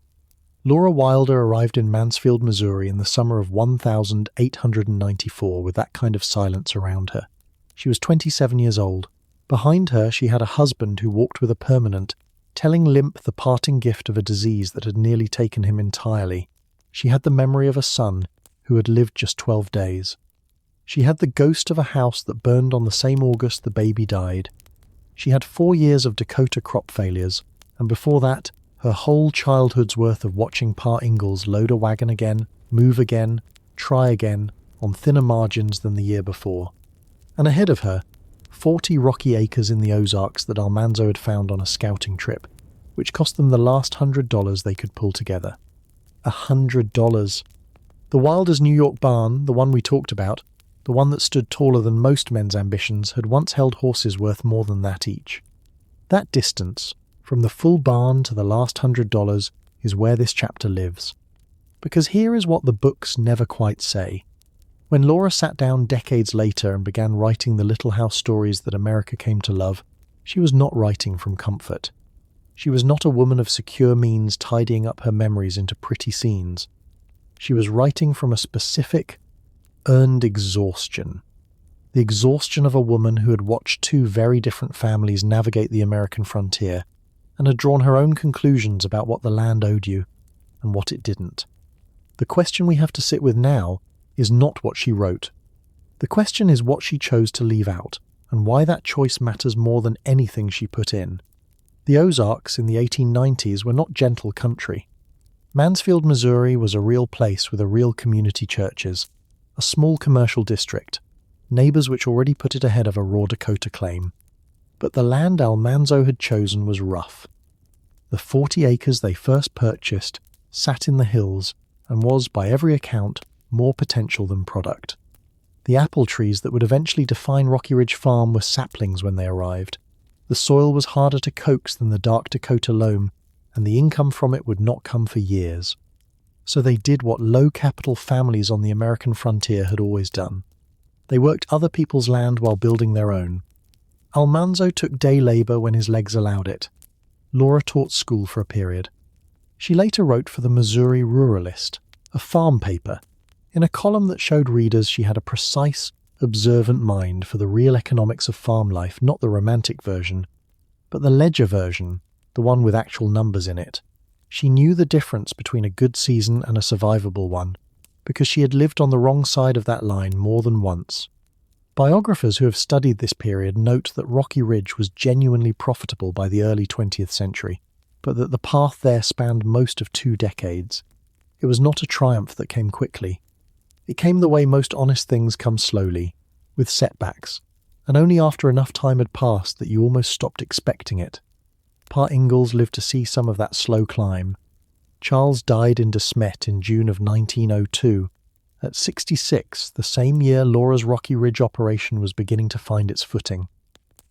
Laura Wilder arrived in Mansfield, Missouri in the summer of 1894 with that kind of silence around her. She was 27 years old. Behind her, she had a husband who walked with a permanent, telling Limp the parting gift of a disease that had nearly taken him entirely. She had the memory of a son who had lived just 12 days. She had the ghost of a house that burned on the same August the baby died. She had 4 years of Dakota crop failures, and before that, her whole childhood's worth of watching Pa Ingalls load a wagon again, move again, try again, on thinner margins than the year before. And ahead of her, 40 rocky acres in the Ozarks that Almanzo had found on a scouting trip, which cost them the last $100 they could pull together. $100. The Wilders' New York barn, the one we talked about, the one that stood taller than most men's ambitions, had once held horses worth more than that each. That distance, from the full barn to the last $100, is where this chapter lives. Because here is what the books never quite say. When Laura sat down decades later and began writing the little house stories that America came to love, she was not writing from comfort. She was not a woman of secure means tidying up her memories into pretty scenes. She was writing from a specific, earned exhaustion. The exhaustion of a woman who had watched two very different families navigate the American frontier and had drawn her own conclusions about what the land owed you and what it didn't. The question we have to sit with now is not what she wrote. The question is what she chose to leave out, and why that choice matters more than anything she put in. The Ozarks in the 1890s were not gentle country. Mansfield, Missouri was a real place with a real community churches, a small commercial district, neighbors which already put it ahead of a raw Dakota claim. But the land Almanzo had chosen was rough. The 40 acres they first purchased sat in the hills and was, by every account, more potential than product. The apple trees that would eventually define Rocky Ridge Farm were saplings when they arrived. The soil was harder to coax than the dark Dakota loam, and the income from it would not come for years. So they did what low-capital families on the American frontier had always done. They worked other people's land while building their own. Almanzo took day labor when his legs allowed it. Laura taught school for a period. She later wrote for the Missouri Ruralist, a farm paper. In a column that showed readers she had a precise, observant mind for the real economics of farm life, not the romantic version, but the ledger version, the one with actual numbers in it. She knew the difference between a good season and a survivable one, because she had lived on the wrong side of that line more than once. Biographers who have studied this period note that Rocky Ridge was genuinely profitable by the early 20th century, but that the path there spanned most of 2 decades. It was not a triumph that came quickly. It came the way most honest things come slowly, with setbacks, and only after enough time had passed that you almost stopped expecting it. Pa Ingalls lived to see some of that slow climb. Charles died in De Smet in June of 1902. At 66, the same year Laura's Rocky Ridge operation was beginning to find its footing.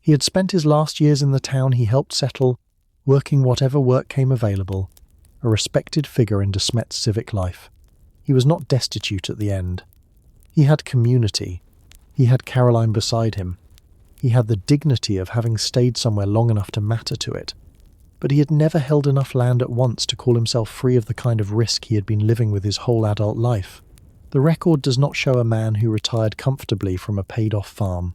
He had spent his last years in the town he helped settle, working whatever work came available, a respected figure in De Smet's civic life. He was not destitute at the end. He had community. He had Caroline beside him. He had the dignity of having stayed somewhere long enough to matter to it. But he had never held enough land at once to call himself free of the kind of risk he had been living with his whole adult life. The record does not show a man who retired comfortably from a paid-off farm.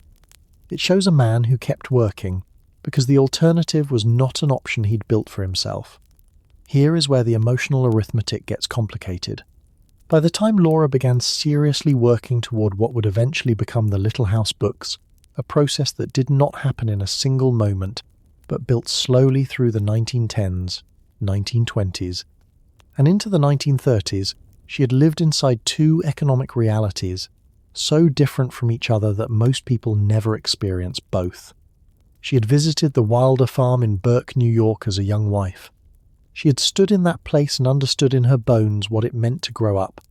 It shows a man who kept working, because the alternative was not an option he'd built for himself. Here is where the emotional arithmetic gets complicated. By the time Laura began seriously working toward what would eventually become the Little House books, a process that did not happen in a single moment, but built slowly through the 1910s, 1920s, and into the 1930s, she had lived inside 2 economic realities, so different from each other that most people never experience both. She had visited the Wilder farm in Burke, New York as a young wife. She had stood in that place and understood in her bones what it meant to grow up,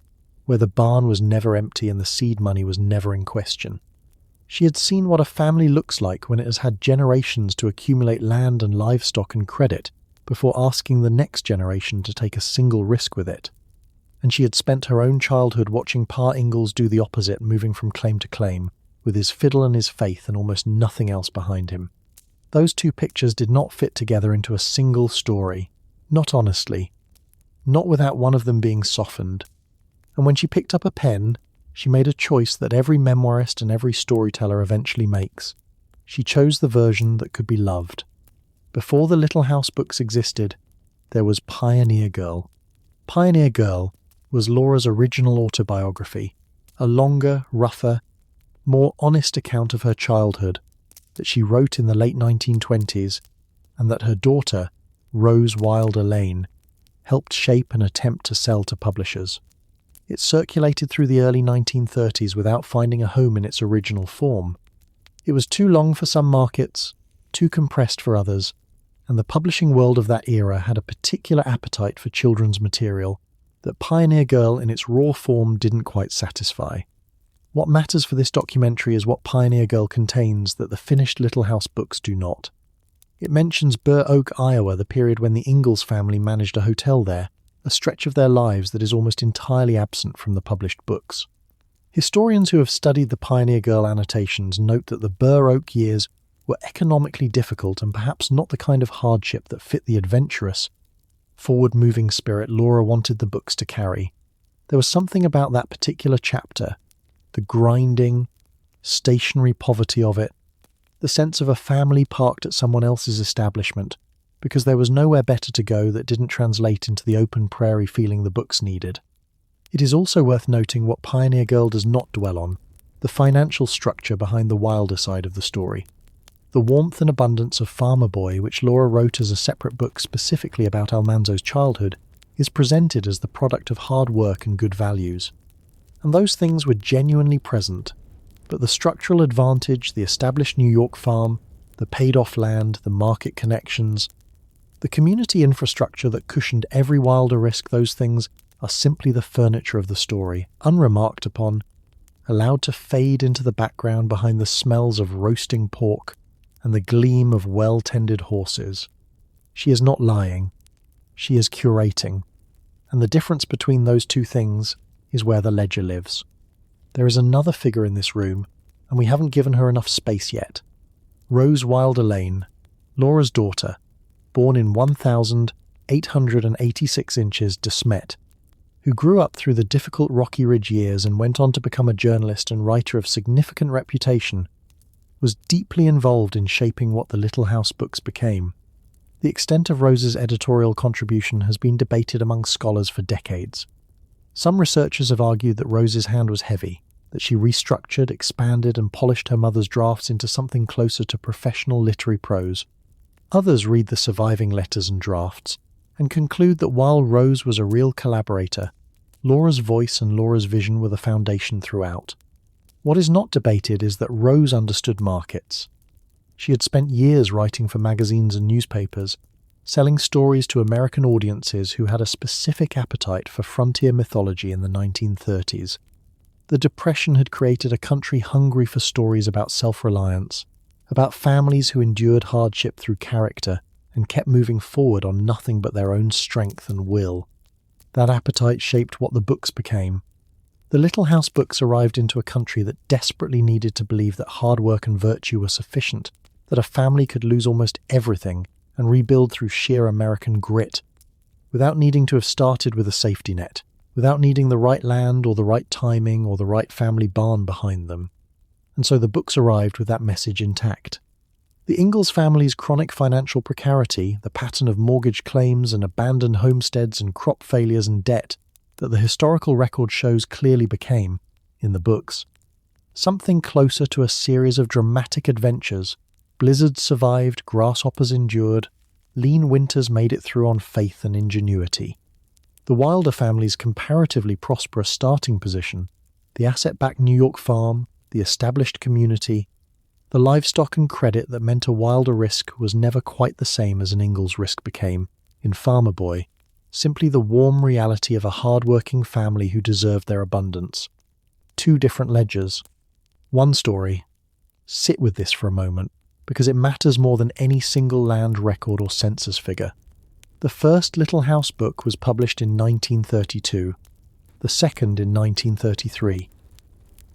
where the barn was never empty and the seed money was never in question. She had seen what a family looks like when it has had generations to accumulate land and livestock and credit before asking the next generation to take a single risk with it. And she had spent her own childhood watching Pa Ingalls do the opposite, moving from claim to claim, with his fiddle and his faith and almost nothing else behind him. Those 2 pictures did not fit together into a single story. Not honestly. not without one of them being softened. And when she picked up a pen, she made a choice that every memoirist and every storyteller eventually makes. She chose the version that could be loved. Before the Little House books existed, there was Pioneer Girl. Pioneer Girl was Laura's original autobiography, a longer, rougher, more honest account of her childhood that she wrote in the late 1920s and that her daughter, Rose Wilder Lane, helped shape and attempt to sell to publishers. It circulated through the early 1930s without finding a home in its original form. It was too long for some markets, too compressed for others, and the publishing world of that era had a particular appetite for children's material that Pioneer Girl in its raw form didn't quite satisfy. What matters for this documentary is what Pioneer Girl contains that the finished Little House books do not. It mentions Burr Oak, Iowa, the period when the Ingalls family managed a hotel there, a stretch of their lives that is almost entirely absent from the published books. Historians who have studied the Pioneer Girl annotations note that the Burr Oak years were economically difficult and perhaps not the kind of hardship that fit the adventurous, forward-moving spirit Laura wanted the books to carry. There was something about that particular chapter, the grinding, stationary poverty of it, the sense of a family parked at someone else's establishment, because there was nowhere better to go that didn't translate into the open prairie feeling the books needed. It is also worth noting what Pioneer Girl does not dwell on, the financial structure behind the Wilder side of the story. The warmth and abundance of Farmer Boy, which Laura wrote as a separate book specifically about Almanzo's childhood, is presented as the product of hard work and good values. And those things were genuinely present, but the structural advantage, the established New York farm, the paid-off land, the market connections, the community infrastructure that cushioned every Wilder risk, those things are simply the furniture of the story, unremarked upon, allowed to fade into the background behind the smells of roasting pork and the gleam of well-tended horses. She is not lying. She is curating. And the difference between those two things is where the ledger lives. There is another figure in this room, and we haven't given her enough space yet. Rose Wilder Lane, Laura's daughter, born in 1,886 inches De Smet, who grew up through the difficult Rocky Ridge years and went on to become a journalist and writer of significant reputation, was deeply involved in shaping what the Little House books became. The extent of Rose's editorial contribution has been debated among scholars for decades. Some researchers have argued that Rose's hand was heavy, that she restructured, expanded, and polished her mother's drafts into something closer to professional literary prose. Others read the surviving letters and drafts and conclude that while Rose was a real collaborator, Laura's voice and Laura's vision were the foundation throughout. What is not debated is that Rose understood markets. She had spent years writing for magazines and newspapers, selling stories to American audiences who had a specific appetite for frontier mythology in the 1930s. The Depression had created a country hungry for stories about self-reliance, about families who endured hardship through character and kept moving forward on nothing but their own strength and will. That appetite shaped what the books became. The Little House books arrived into a country that desperately needed to believe that hard work and virtue were sufficient, that a family could lose almost everything and rebuild through sheer American grit, without needing to have started with a safety net, without needing the right land or the right timing or the right family barn behind them. And so the books arrived with that message intact. The Ingalls family's chronic financial precarity, the pattern of mortgage claims and abandoned homesteads and crop failures and debt that the historical record shows clearly became, in the books, something closer to a series of dramatic adventures. Blizzards survived, grasshoppers endured, lean winters made it through on faith and ingenuity. The Wilder family's comparatively prosperous starting position, the asset-backed New York farm, the established community, the livestock and credit that meant a Wilder risk was never quite the same as an Ingalls risk became, in Farmer Boy, simply the warm reality of a hard-working family who deserved their abundance. Two different ledgers. One story. Sit with this for a moment, because it matters more than any single land record or census figure. The first Little House book was published in 1932, the second in 1933.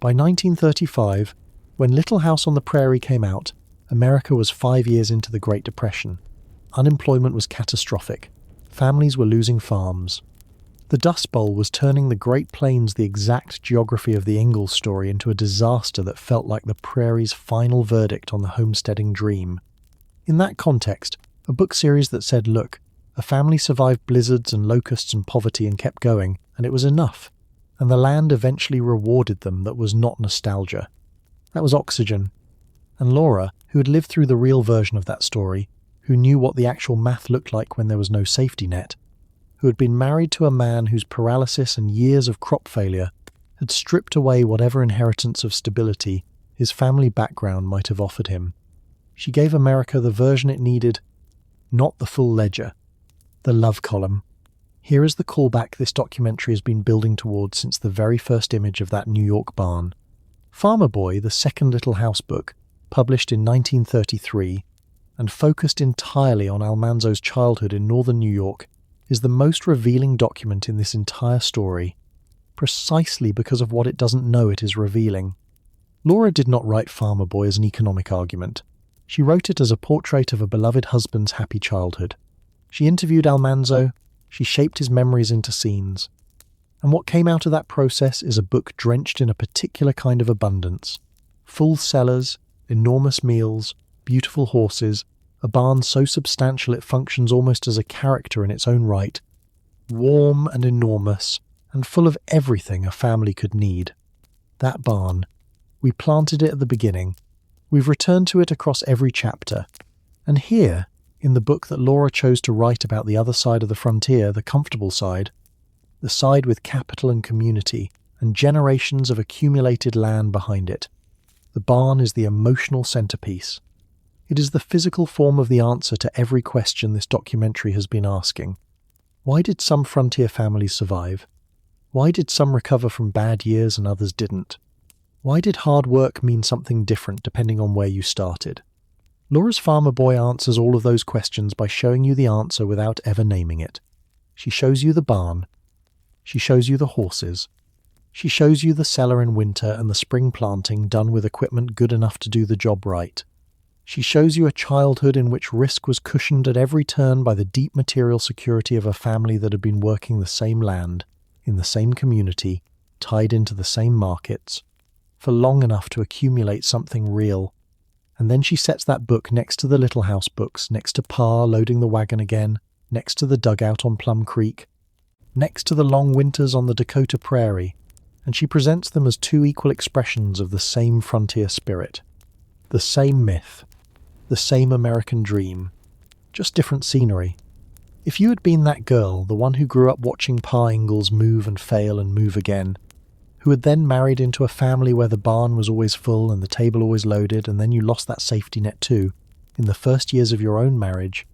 By 1935, when Little House on the Prairie came out, America was 5 years into the Great Depression. Unemployment was catastrophic. Families were losing farms. The Dust Bowl was turning the Great Plains, the exact geography of the Ingalls story, into a disaster that felt like the Prairie's final verdict on the homesteading dream. In that context, a book series that said, look, a family survived blizzards and locusts and poverty and kept going, and it was enough, and the land eventually rewarded them, that was not nostalgia. That was oxygen. And Laura, who had lived through the real version of that story, who knew what the actual math looked like when there was no safety net, who had been married to a man whose paralysis and years of crop failure had stripped away whatever inheritance of stability his family background might have offered him. She gave America the version it needed, not the full ledger, the love column. Here is the callback this documentary has been building towards since the very first image of that New York barn. Farmer Boy, the second Little House book, published in 1933, and focused entirely on Almanzo's childhood in northern New York, is the most revealing document in this entire story, precisely because of what it doesn't know it is revealing. Laura did not write Farmer Boy as an economic argument. She wrote it as a portrait of a beloved husband's happy childhood. She interviewed Almanzo, she shaped his memories into scenes. And what came out of that process is a book drenched in a particular kind of abundance. Full cellars, enormous meals, beautiful horses, a barn so substantial it functions almost as a character in its own right, warm and enormous, and full of everything a family could need. That barn. We planted it at the beginning. We've returned to it across every chapter. And here, in the book that Laura chose to write about the other side of the frontier, the comfortable side, the side with capital and community, and generations of accumulated land behind it, the barn is the emotional centerpiece. It is the physical form of the answer to every question this documentary has been asking. Why did some frontier families survive? Why did some recover from bad years and others didn't? Why did hard work mean something different depending on where you started? Laura's Farmer Boy answers all of those questions by showing you the answer without ever naming it. She shows you the barn. She shows you the horses. She shows you the cellar in winter and the spring planting done with equipment good enough to do the job right. She shows you a childhood in which risk was cushioned at every turn by the deep material security of a family that had been working the same land, in the same community, tied into the same markets, for long enough to accumulate something real. And then she sets that book next to the Little House books, next to Pa loading the wagon again, next to the dugout on Plum Creek, next to the long winters on the Dakota Prairie, and she presents them as two equal expressions of the same frontier spirit, the same myth, the same American dream, just different scenery. If you had been that girl, the one who grew up watching Pa Ingalls move and fail and move again, who had then married into a family where the barn was always full and the table always loaded, and then you lost that safety net too, in the first years of your own marriage,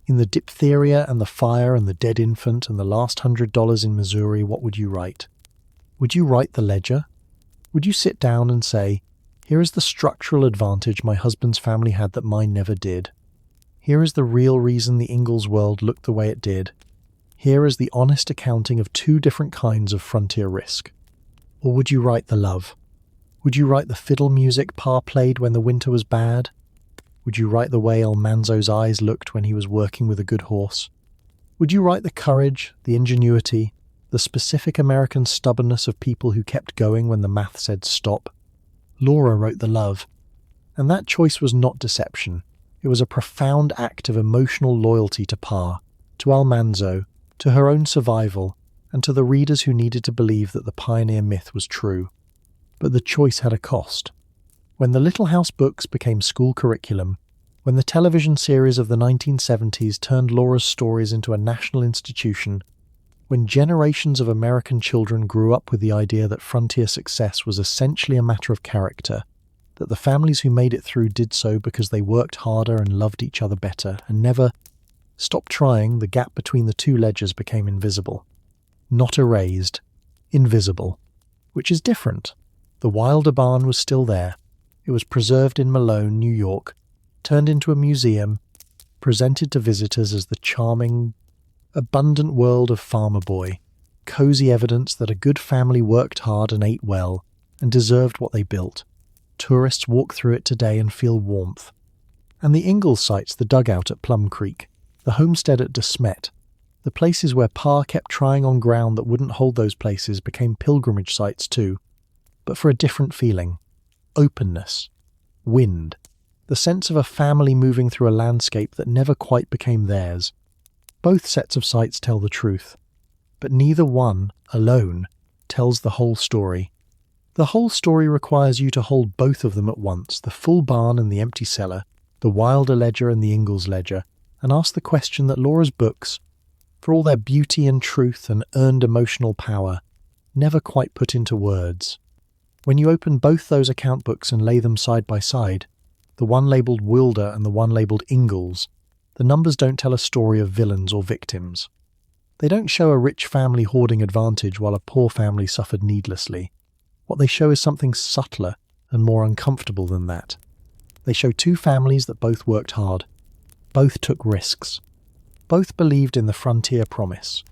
in the diphtheria and the fire and the dead infant and the last $100 in Missouri, what would you write? Would you write the ledger? Would you sit down and say, here is the structural advantage my husband's family had that mine never did. Here is the real reason the Ingalls world looked the way it did. Here is the honest accounting of two different kinds of frontier risk. Or would you write the love? Would you write the fiddle music Pa played when the winter was bad? Would you write the way Almanzo's eyes looked when he was working with a good horse? Would you write the courage, the ingenuity, the specific American stubbornness of people who kept going when the math said stop? Laura wrote the love, and that choice was not deception. It was a profound act of emotional loyalty to Pa, to Almanzo, to her own survival, and to the readers who needed to believe that the pioneer myth was true. But the choice had a cost. When the Little House books became school curriculum, when the television series of the 1970s turned Laura's stories into a national institution, when generations of American children grew up with the idea that frontier success was essentially a matter of character, that the families who made it through did so because they worked harder and loved each other better and never stopped trying, the gap between the two ledgers became invisible. Not erased, invisible, which is different. The Wilder barn was still there. It was preserved in Malone, New York, turned into a museum, presented to visitors as the charming, abundant world of Farmer Boy, cozy evidence that a good family worked hard and ate well, and deserved what they built. Tourists walk through it today and feel warmth. And the Ingalls cites the dugout at Plum Creek, the homestead at De Smet, The places where Pa kept trying on ground that wouldn't hold those places became pilgrimage sites too, but for a different feeling. Openness. Wind. The sense of a family moving through a landscape that never quite became theirs. Both sets of sites tell the truth, but neither one, alone, tells the whole story. The whole story requires you to hold both of them at once, the full barn and the empty cellar, the Wilder ledger and the Ingalls ledger, and ask the question that Laura's books, for all their beauty and truth and earned emotional power, never quite put into words. When you open both those account books and lay them side by side, the one labelled Wilder and the one labelled Ingalls, the numbers don't tell a story of villains or victims. They don't show a rich family hoarding advantage while a poor family suffered needlessly. What they show is something subtler and more uncomfortable than that. They show two families that both worked hard. Both took risks. Both believed in the frontier promise.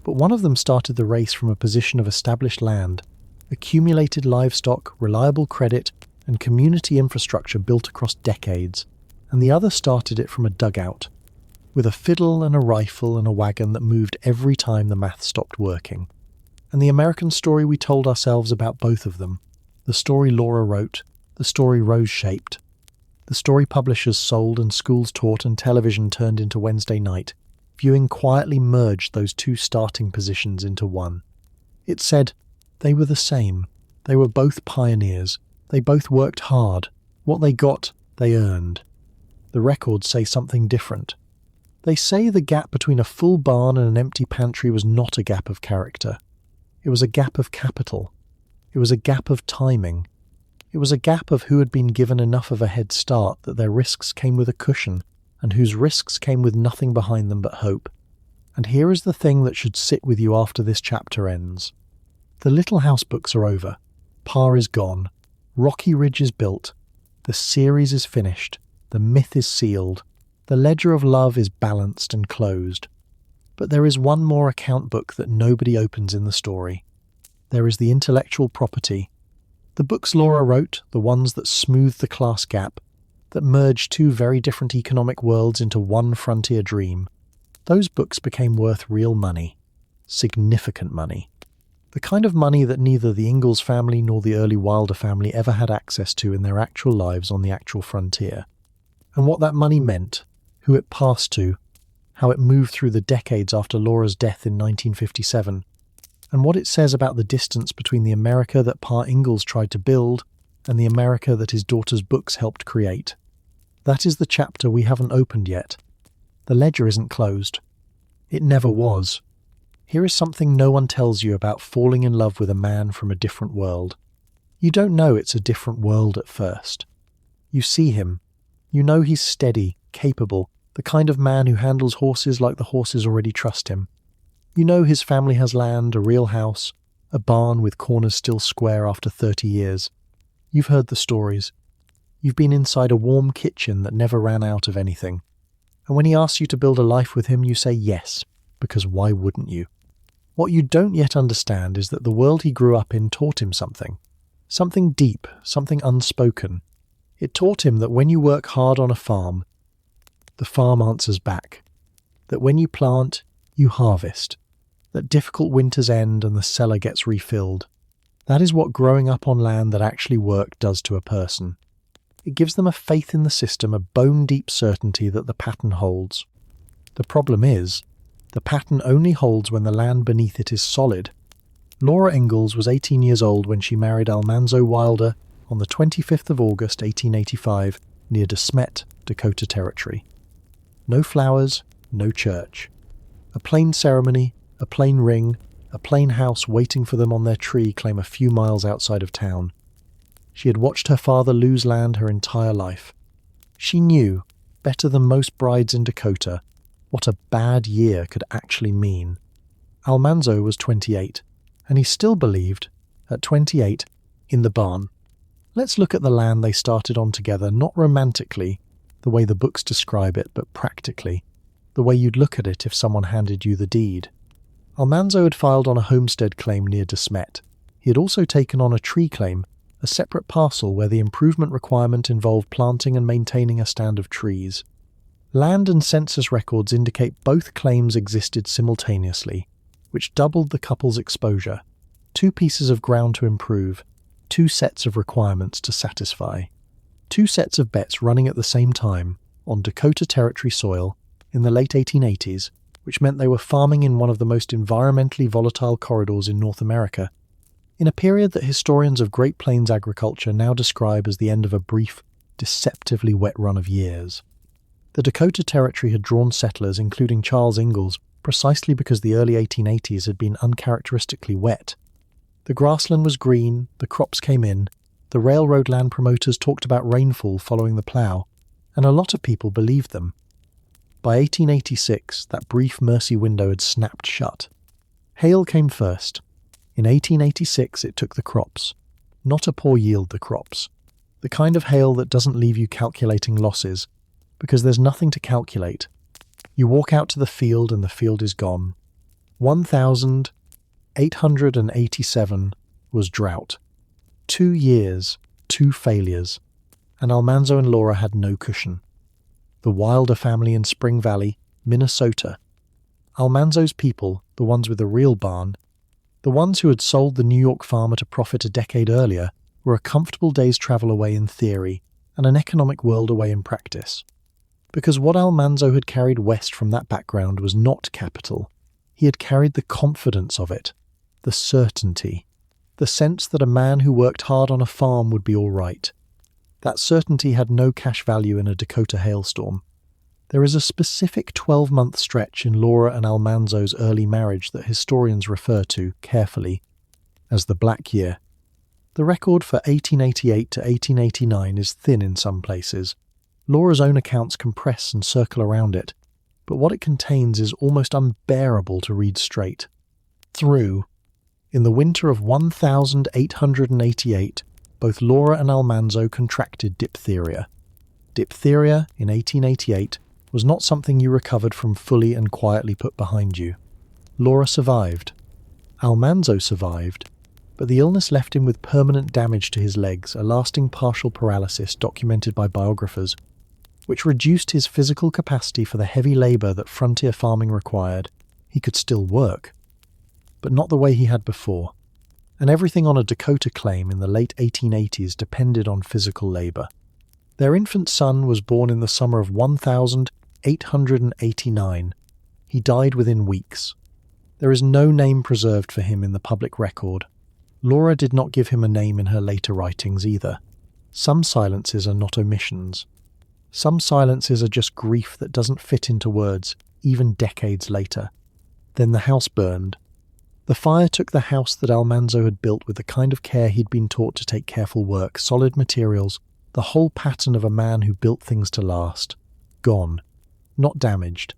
But one of them started the race from a position of established land, accumulated livestock, reliable credit, and community infrastructure built across decades, and the other started it from a dugout, with a fiddle and a rifle and a wagon that moved every time the math stopped working. And the American story we told ourselves about both of them, the story Laura wrote, the story Rose shaped, the story publishers sold and schools taught and television turned into Wednesday night, viewing quietly merged those two starting positions into one. It said, they were the same. They were both pioneers. They both worked hard. What they got, they earned. The records say something different. They say the gap between a full barn and an empty pantry was not a gap of character. It was a gap of capital. It was a gap of timing. It was a gap of who had been given enough of a head start that their risks came with a cushion, and whose risks came with nothing behind them but hope. And here is the thing that should sit with you after this chapter ends. The Little House books are over. Pa is gone. Rocky Ridge is built. The series is finished. The myth is sealed. The ledger of love is balanced and closed. But there is one more account book that nobody opens in the story. There is the intellectual property. The books Laura wrote, the ones that smoothed the class gap, that merged two very different economic worlds into one frontier dream, those books became worth real money. Significant money. The kind of money that neither the Ingalls family nor the early Wilder family ever had access to in their actual lives on the actual frontier. And what that money meant, who it passed to, how it moved through the decades after Laura's death in 1957, and what it says about the distance between the America that Pa Ingalls tried to build and the America that his daughter's books helped create. That is the chapter we haven't opened yet. The ledger isn't closed. It never was. Here is something no one tells you about falling in love with a man from a different world. You don't know it's a different world at first. You see him. You know he's steady, capable, the kind of man who handles horses like the horses already trust him. You know his family has land, a real house, a barn with corners still square after 30 years. You've heard the stories. You've been inside a warm kitchen that never ran out of anything. And when he asks you to build a life with him, you say yes, because why wouldn't you? What you don't yet understand is that the world he grew up in taught him something. Something deep, something unspoken. It taught him that when you work hard on a farm, the farm answers back. That when you plant, you harvest. That difficult winters end and the cellar gets refilled. That is what growing up on land that actually worked does to a person. It gives them a faith in the system, a bone-deep certainty that the pattern holds. The problem is, the pattern only holds when the land beneath it is solid. Laura Ingalls was 18 years old when she married Almanzo Wilder on the 25th of August 1885 near De Smet, Dakota Territory. No flowers, no church. A plain ceremony, a plain ring, a plain house waiting for them on their tree claim a few miles outside of town. She had watched her father lose land her entire life. She knew, better than most brides in Dakota, what a bad year could actually mean. Almanzo was 28, and he still believed, at 28, in the barn. Let's look at the land they started on together, not romantically, the way the books describe it, but practically, the way you'd look at it if someone handed you the deed. Almanzo had filed on a homestead claim near De Smet. He had also taken on a tree claim, a separate parcel where the improvement requirement involved planting and maintaining a stand of trees. Land and census records indicate both claims existed simultaneously, which doubled the couple's exposure. 2 pieces of ground to improve, 2 sets of requirements to satisfy. 2 sets of bets running at the same time on Dakota Territory soil in the late 1880s, which meant they were farming in one of the most environmentally volatile corridors in North America, in a period that historians of Great Plains agriculture now describe as the end of a brief, deceptively wet run of years. The Dakota Territory had drawn settlers, including Charles Ingalls, precisely because the early 1880s had been uncharacteristically wet. The grassland was green, the crops came in, the railroad land promoters talked about rainfall following the plough, and a lot of people believed them. By 1886, that brief mercy window had snapped shut. Hail came first. In 1886, it took the crops. Not a poor yield, the crops. The kind of hail that doesn't leave you calculating losses, because there's nothing to calculate. You walk out to the field and the field is gone. 1,887 was drought. 2 years, 2 failures, and Almanzo and Laura had no cushion. The Wilder family in Spring Valley, Minnesota. Almanzo's people, the ones with the real barn, the ones who had sold the New York farm at a profit a decade earlier, were a comfortable day's travel away in theory and an economic world away in practice. Because what Almanzo had carried west from that background was not capital. He had carried the confidence of it, the certainty, the sense that a man who worked hard on a farm would be all right. That certainty had no cash value in a Dakota hailstorm. There is a specific 12-month stretch in Laura and Almanzo's early marriage that historians refer to, carefully, as the Black Year. The record for 1888 to 1889 is thin in some places. Laura's own accounts compress and circle around it, but what it contains is almost unbearable to read straight. Through, in the winter of 1888, both Laura and Almanzo contracted diphtheria. Diphtheria, in 1888, was not something you recovered from fully and quietly put behind you. Laura survived. Almanzo survived, but the illness left him with permanent damage to his legs, a lasting partial paralysis documented by biographers, which reduced his physical capacity for the heavy labour that frontier farming required. He could still work, but not the way he had before, and everything on a Dakota claim in the late 1880s depended on physical labour. Their infant son was born in the summer of 1889. He died within weeks. There is no name preserved for him in the public record. Laura did not give him a name in her later writings either. Some silences are not omissions. Some silences are just grief that doesn't fit into words, even decades later. Then the house burned. The fire took the house that Almanzo had built with the kind of care he'd been taught to take careful work, solid materials, the whole pattern of a man who built things to last. Gone. Not damaged.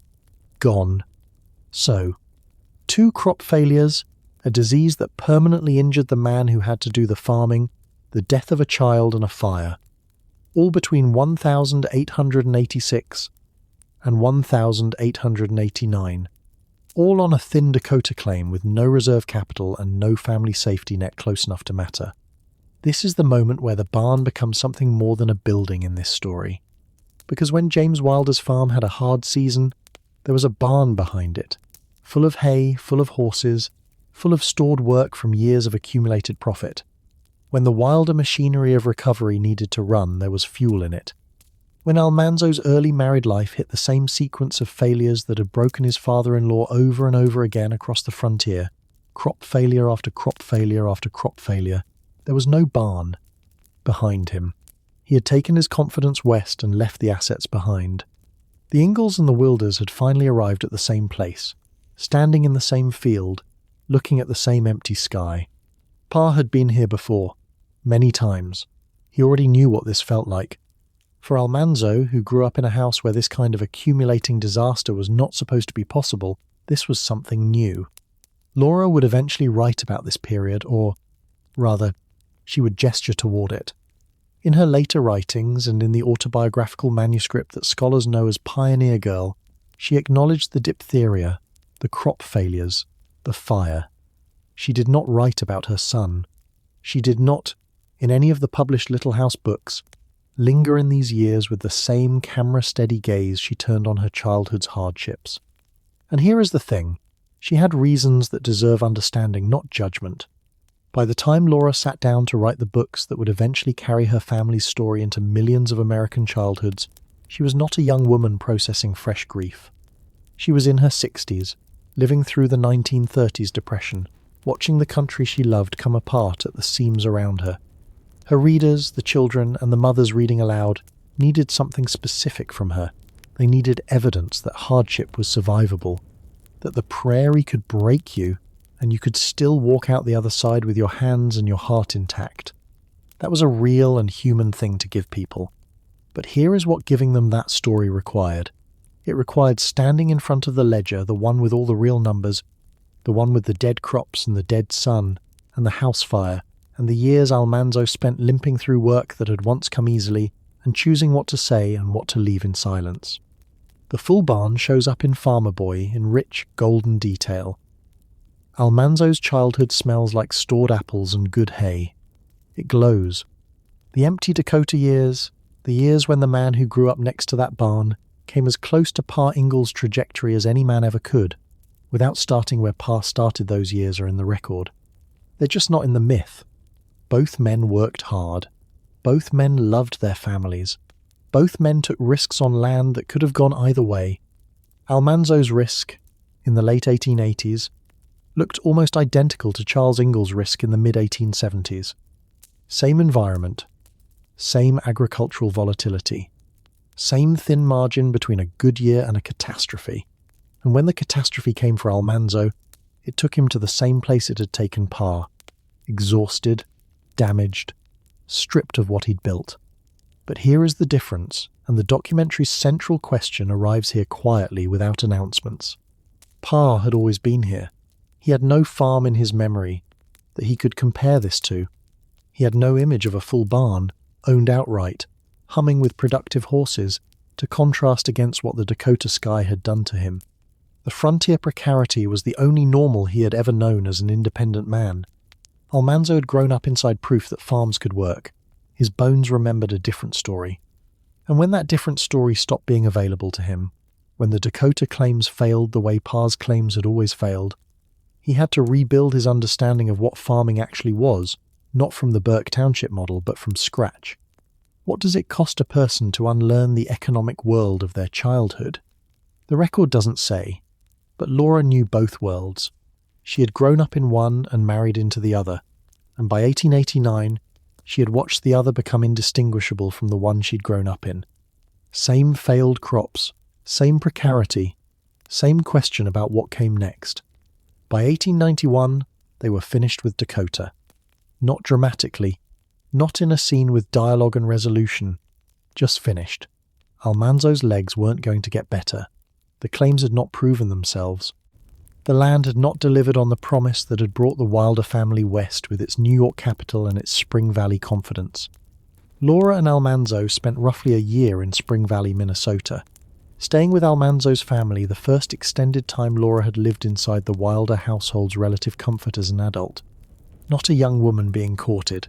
Gone. So, 2 crop failures, a disease that permanently injured the man who had to do the farming, the death of a child and a fire. All between 1886 and 1889. All on a thin Dakota claim with no reserve capital and no family safety net close enough to matter. This is the moment where the barn becomes something more than a building in this story. Because when James Wilder's farm had a hard season, there was a barn behind it, full of hay, full of horses, full of stored work from years of accumulated profit. When the Wilder machinery of recovery needed to run, there was fuel in it. When Almanzo's early married life hit the same sequence of failures that had broken his father-in-law over and over again across the frontier, crop failure after crop failure after crop failure, there was no barn behind him. He had taken his confidence west and left the assets behind. The Ingalls and the Wilders had finally arrived at the same place, standing in the same field, looking at the same empty sky. Pa had been here before, many times. He already knew what this felt like. For Almanzo, who grew up in a house where this kind of accumulating disaster was not supposed to be possible, this was something new. Laura would eventually write about this period, or, rather, she would gesture toward it. In her later writings and in the autobiographical manuscript that scholars know as Pioneer Girl, she acknowledged the diphtheria, the crop failures, the fire. She did not write about her son. She did not, in any of the published Little House books, linger in these years with the same camera-steady gaze she turned on her childhood's hardships. And here is the thing, she had reasons that deserve understanding, not judgment. By the time Laura sat down to write the books that would eventually carry her family's story into millions of American childhoods, she was not a young woman processing fresh grief. She was in her 60s, living through the 1930s depression, watching the country she loved come apart at the seams around her. Her readers, the children, and the mothers reading aloud needed something specific from her. They needed evidence that hardship was survivable, that the prairie could break you and you could still walk out the other side with your hands and your heart intact. That was a real and human thing to give people. But here is what giving them that story required. It required standing in front of the ledger, the one with all the real numbers, the one with the dead crops and the dead sun, and the house fire, and the years Almanzo spent limping through work that had once come easily, and choosing what to say and what to leave in silence. The full barn shows up in Farmer Boy in rich, golden detail. Almanzo's childhood smells like stored apples and good hay. It glows. The empty Dakota years, the years when the man who grew up next to that barn came as close to Pa Ingalls' trajectory as any man ever could, without starting where Pa started those years are in the record. They're just not in the myth. Both men worked hard. Both men loved their families. Both men took risks on land that could have gone either way. Almanzo's risk, in the late 1880s, looked almost identical to Charles Ingalls' risk in the mid-1870s. Same environment, same agricultural volatility, same thin margin between a good year and a catastrophe. And when the catastrophe came for Almanzo, it took him to the same place it had taken Pa, exhausted, damaged, stripped of what he'd built. But here is the difference, and the documentary's central question arrives here quietly without announcements. Pa had always been here. He had no farm in his memory that he could compare this to. He had no image of a full barn, owned outright, humming with productive horses, to contrast against what the Dakota sky had done to him. The frontier precarity was the only normal he had ever known as an independent man. Almanzo had grown up inside proof that farms could work. His bones remembered a different story. And when that different story stopped being available to him, when the Dakota claims failed the way Pa's claims had always failed, he had to rebuild his understanding of what farming actually was, not from the Burke Township model, but from scratch. What does it cost a person to unlearn the economic world of their childhood? The record doesn't say, but Laura knew both worlds. She had grown up in one and married into the other, and by 1889, she had watched the other become indistinguishable from the one she'd grown up in. Same failed crops, same precarity, same question about what came next. By 1891, they were finished with Dakota. Not dramatically, not in a scene with dialogue and resolution, just finished. Almanzo's legs weren't going to get better. The claims had not proven themselves. The land had not delivered on the promise that had brought the Wilder family west with its New York capital and its Spring Valley confidence. Laura and Almanzo spent roughly a year in Spring Valley, Minnesota, staying with Almanzo's family, the first extended time Laura had lived inside the Wilder household's relative comfort as an adult. Not a young woman being courted.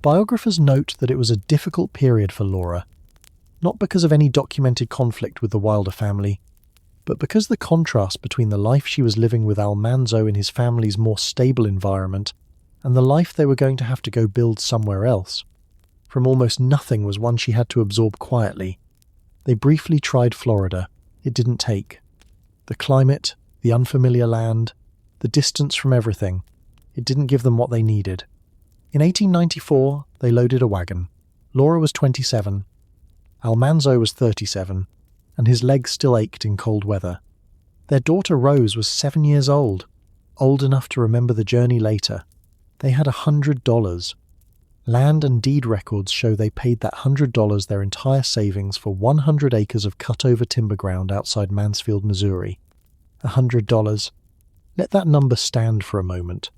Biographers note that it was a difficult period for Laura, not because of any documented conflict with the Wilder family, but because the contrast between the life she was living with Almanzo in his family's more stable environment and the life they were going to have to go build somewhere else. From almost nothing was one she had to absorb quietly. They briefly tried Florida. It didn't take. The climate, the unfamiliar land, the distance from everything. It didn't give them what they needed. In 1894, they loaded a wagon. Laura was 27. Almanzo was 37. And his legs still ached in cold weather. Their daughter Rose was 7 years old enough to remember the journey later. They had $100. Land and deed records show they paid that $100 their entire savings for 100 acres of cut-over timber ground outside Mansfield, Missouri. $100. Let that number stand for a moment.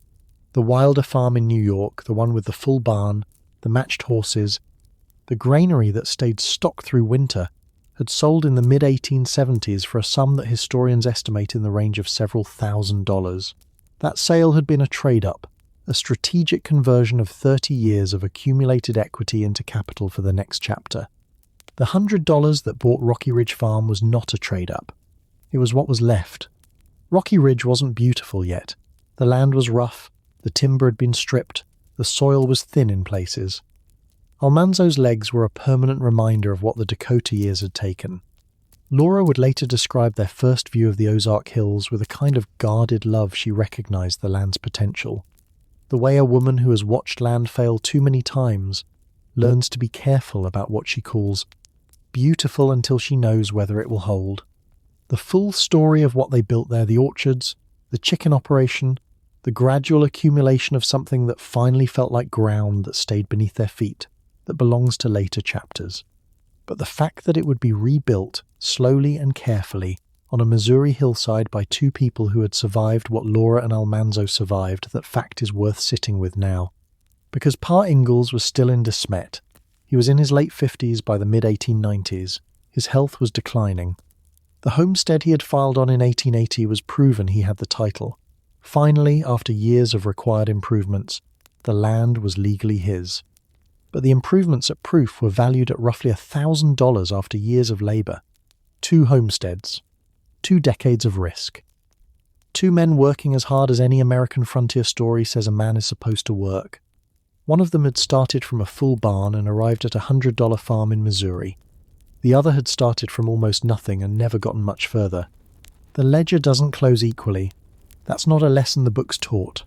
The Wilder farm in New York, the one with the full barn, the matched horses, the granary that stayed stocked through winter, had sold in the mid-1870s for a sum that historians estimate in the range of several $1,000s. That sale had been a trade-up, a strategic conversion of 30 years of accumulated equity into capital for the next chapter. The $100 that bought Rocky Ridge Farm was not a trade-up. It was what was left. Rocky Ridge wasn't beautiful yet. The land was rough, the timber had been stripped, the soil was thin in places. Almanzo's legs were a permanent reminder of what the Dakota years had taken. Laura would later describe their first view of the Ozark Hills with a kind of guarded love. She recognized the land's potential. The way a woman who has watched land fail too many times learns to be careful about what she calls beautiful until she knows whether it will hold. The full story of what they built there, the orchards, the chicken operation, the gradual accumulation of something that finally felt like ground that stayed beneath their feet, that belongs to later chapters. But the fact that it would be rebuilt slowly and carefully on a Missouri hillside by two people who had survived what Laura and Almanzo survived, that fact is worth sitting with now. Because Pa Ingalls was still in De Smet. He was in his late 50s by the mid-1890s. His health was declining. The homestead he had filed on in 1880 was proven he had the title. Finally, after years of required improvements, the land was legally his. But the improvements at Proof were valued at roughly $1,000 after years of labour. 2 homesteads. 2 decades of risk. 2 men working as hard as any American frontier story says a man is supposed to work. One of them had started from a full barn and arrived at a $100 farm in Missouri. The other had started from almost nothing and never gotten much further. The ledger doesn't close equally. That's not a lesson the books taught.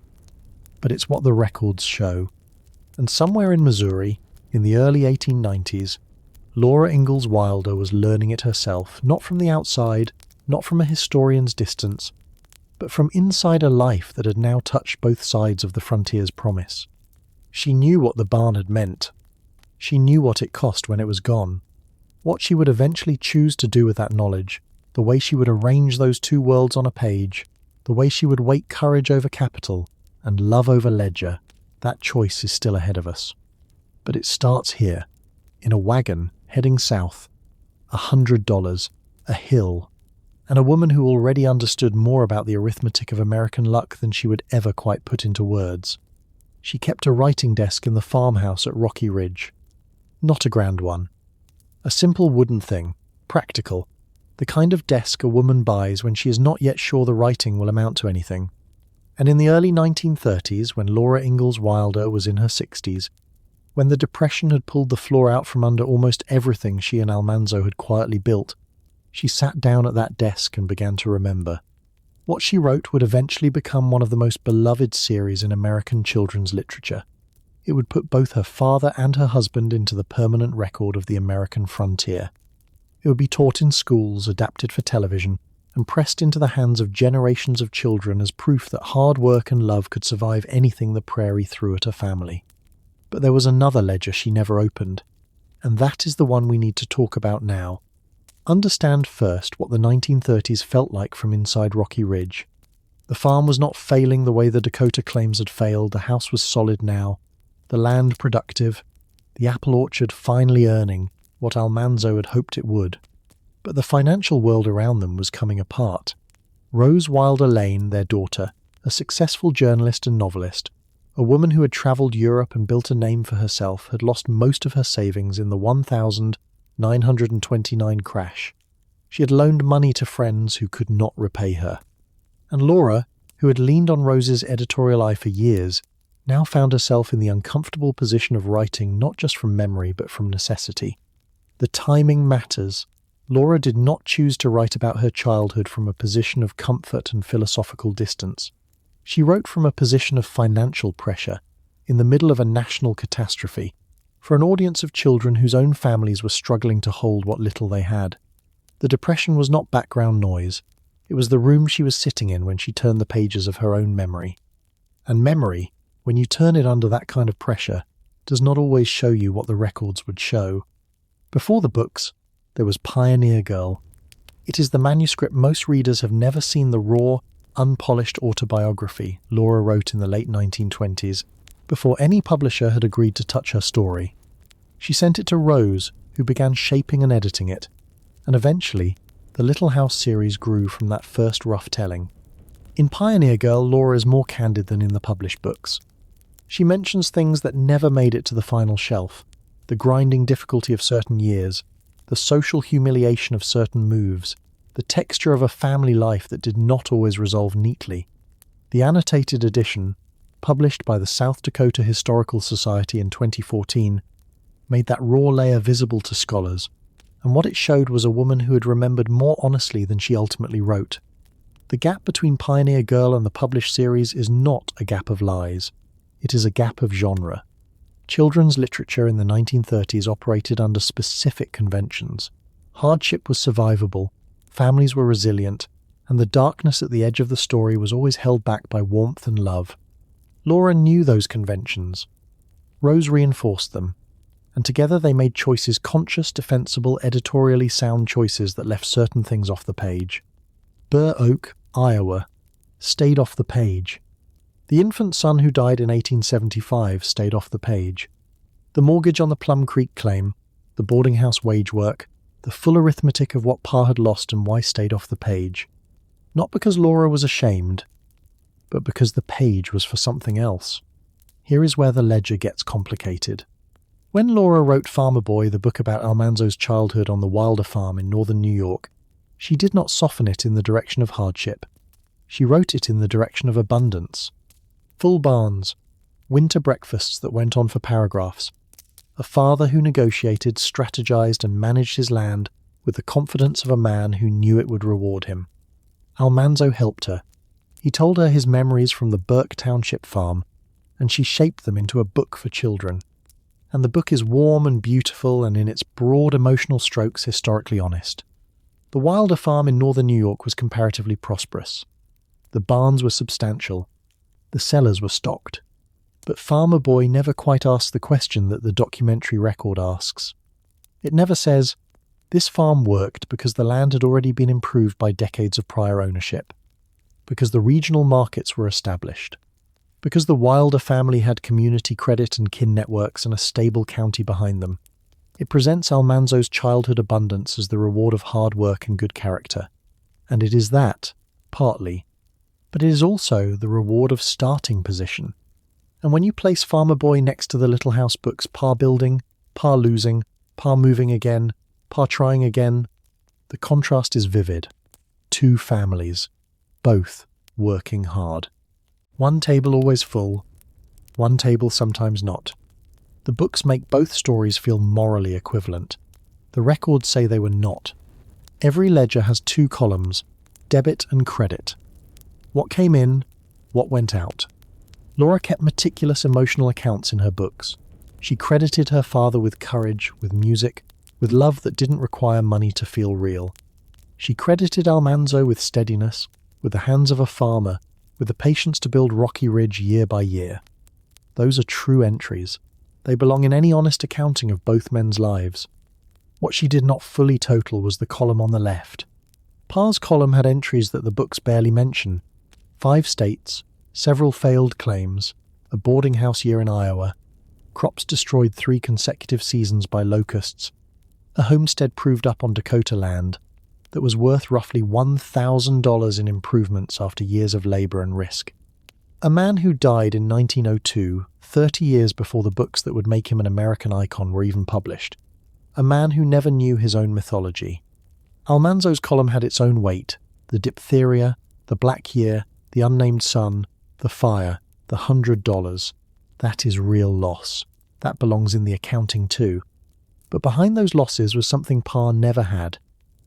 But it's what the records show. And somewhere in Missouri, in the early 1890s, Laura Ingalls Wilder was learning it herself, not from the outside, not from a historian's distance, but from inside a life that had now touched both sides of the frontier's promise. She knew what the barn had meant. She knew what it cost when it was gone, what she would eventually choose to do with that knowledge, the way she would arrange those 2 worlds on a page, the way she would weight courage over capital and love over ledger. That choice is still ahead of us. But it starts here, in a wagon heading south, $100, a hill, and a woman who already understood more about the arithmetic of American luck than she would ever quite put into words. She kept a writing desk in the farmhouse at Rocky Ridge. Not a grand one. A simple wooden thing, practical, the kind of desk a woman buys when she is not yet sure the writing will amount to anything. And in the early 1930s, when Laura Ingalls Wilder was in her 60s, when the Depression had pulled the floor out from under almost everything she and Almanzo had quietly built, she sat down at that desk and began to remember. What she wrote would eventually become one of the most beloved series in American children's literature. It would put both her father and her husband into the permanent record of the American frontier. It would be taught in schools, adapted for television, and pressed into the hands of generations of children as proof that hard work and love could survive anything the Prairie threw at her family. But there was another ledger she never opened, and that is the one we need to talk about now. Understand first what the 1930s felt like from inside Rocky Ridge. The farm was not failing the way the Dakota claims had failed. The house was solid now, the land productive, the apple orchard finally earning what Almanzo had hoped it would. But the financial world around them was coming apart. Rose Wilder Lane, their daughter, a successful journalist and novelist, a woman who had travelled Europe and built a name for herself, had lost most of her savings in the 1929 crash. She had loaned money to friends who could not repay her. And Laura, who had leaned on Rose's editorial eye for years, now found herself in the uncomfortable position of writing not just from memory but from necessity. The timing matters. Laura did not choose to write about her childhood from a position of comfort and philosophical distance. She wrote from a position of financial pressure, in the middle of a national catastrophe, for an audience of children whose own families were struggling to hold what little they had. The Depression was not background noise. It was the room she was sitting in when she turned the pages of her own memory. And memory, when you turn it under that kind of pressure, does not always show you what the records would show. Before the books, there was Pioneer Girl. It is the manuscript most readers have never seen, the raw, unpolished autobiography Laura wrote in the late 1920s, before any publisher had agreed to touch her story. She sent it to Rose, who began shaping and editing it, and eventually, the Little House series grew from that first rough telling. In Pioneer Girl, Laura is more candid than in the published books. She mentions things that never made it to the final shelf, the grinding difficulty of certain years, the social humiliation of certain moves, the texture of a family life that did not always resolve neatly. The annotated edition, published by the South Dakota Historical Society in 2014, made that raw layer visible to scholars, and what it showed was a woman who had remembered more honestly than she ultimately wrote. The gap between Pioneer Girl and the published series is not a gap of lies. It is a gap of genre. Children's literature in the 1930s operated under specific conventions. Hardship was survivable, families were resilient, and the darkness at the edge of the story was always held back by warmth and love. Laura knew those conventions. Rose reinforced them, and together they made choices, conscious, defensible, editorially sound choices that left certain things off the page. Burr Oak, Iowa, stayed off the page. The infant son who died in 1875 stayed off the page. The mortgage on the Plum Creek claim, the boarding house wage work, the full arithmetic of what Pa had lost and why stayed off the page. Not because Laura was ashamed, but because the page was for something else. Here is where the ledger gets complicated. When Laura wrote Farmer Boy, the book about Almanzo's childhood on the Wilder farm in northern New York, she did not soften it in the direction of hardship. She wrote it in the direction of abundance. Full barns, winter breakfasts that went on for paragraphs, a father who negotiated, strategized, and managed his land with the confidence of a man who knew it would reward him. Almanzo helped her. He told her his memories from the Burke Township farm, and she shaped them into a book for children. And the book is warm and beautiful and in its broad emotional strokes historically honest. The Wilder farm in northern New York was comparatively prosperous. The barns were substantial. The cellars were stocked. But Farmer Boy never quite asks the question that the documentary record asks. It never says, this farm worked because the land had already been improved by decades of prior ownership, because the regional markets were established, because the Wilder family had community credit and kin networks and a stable county behind them. It presents Almanzo's childhood abundance as the reward of hard work and good character. And it is that, partly, but it is also the reward of starting position. And when you place Farmer Boy next to the Little House books, Pa Building, Pa Losing, Pa Moving Again, Pa Trying Again, the contrast is vivid. Two families, both working hard. One table always full, one table sometimes not. The books make both stories feel morally equivalent. The records say they were not. Every ledger has two columns, debit and credit. What came in, what went out. Laura kept meticulous emotional accounts in her books. She credited her father with courage, with music, with love that didn't require money to feel real. She credited Almanzo with steadiness, with the hands of a farmer, with the patience to build Rocky Ridge year by year. Those are true entries. They belong in any honest accounting of both men's lives. What she did not fully total was the column on the left. Pa's column had entries that the books barely mention. 5 states, several failed claims, a boarding house year in Iowa, crops destroyed 3 consecutive seasons by locusts, a homestead proved up on Dakota land that was worth roughly $1,000 in improvements after years of labor and risk. A man who died in 1902, 30 years before the books that would make him an American icon were even published. A man who never knew his own mythology. Almanzo's column had its own weight, the diphtheria, the black year, the unnamed son, the fire, the $100. That is real loss. That belongs in the accounting too. But behind those losses was something Pa never had,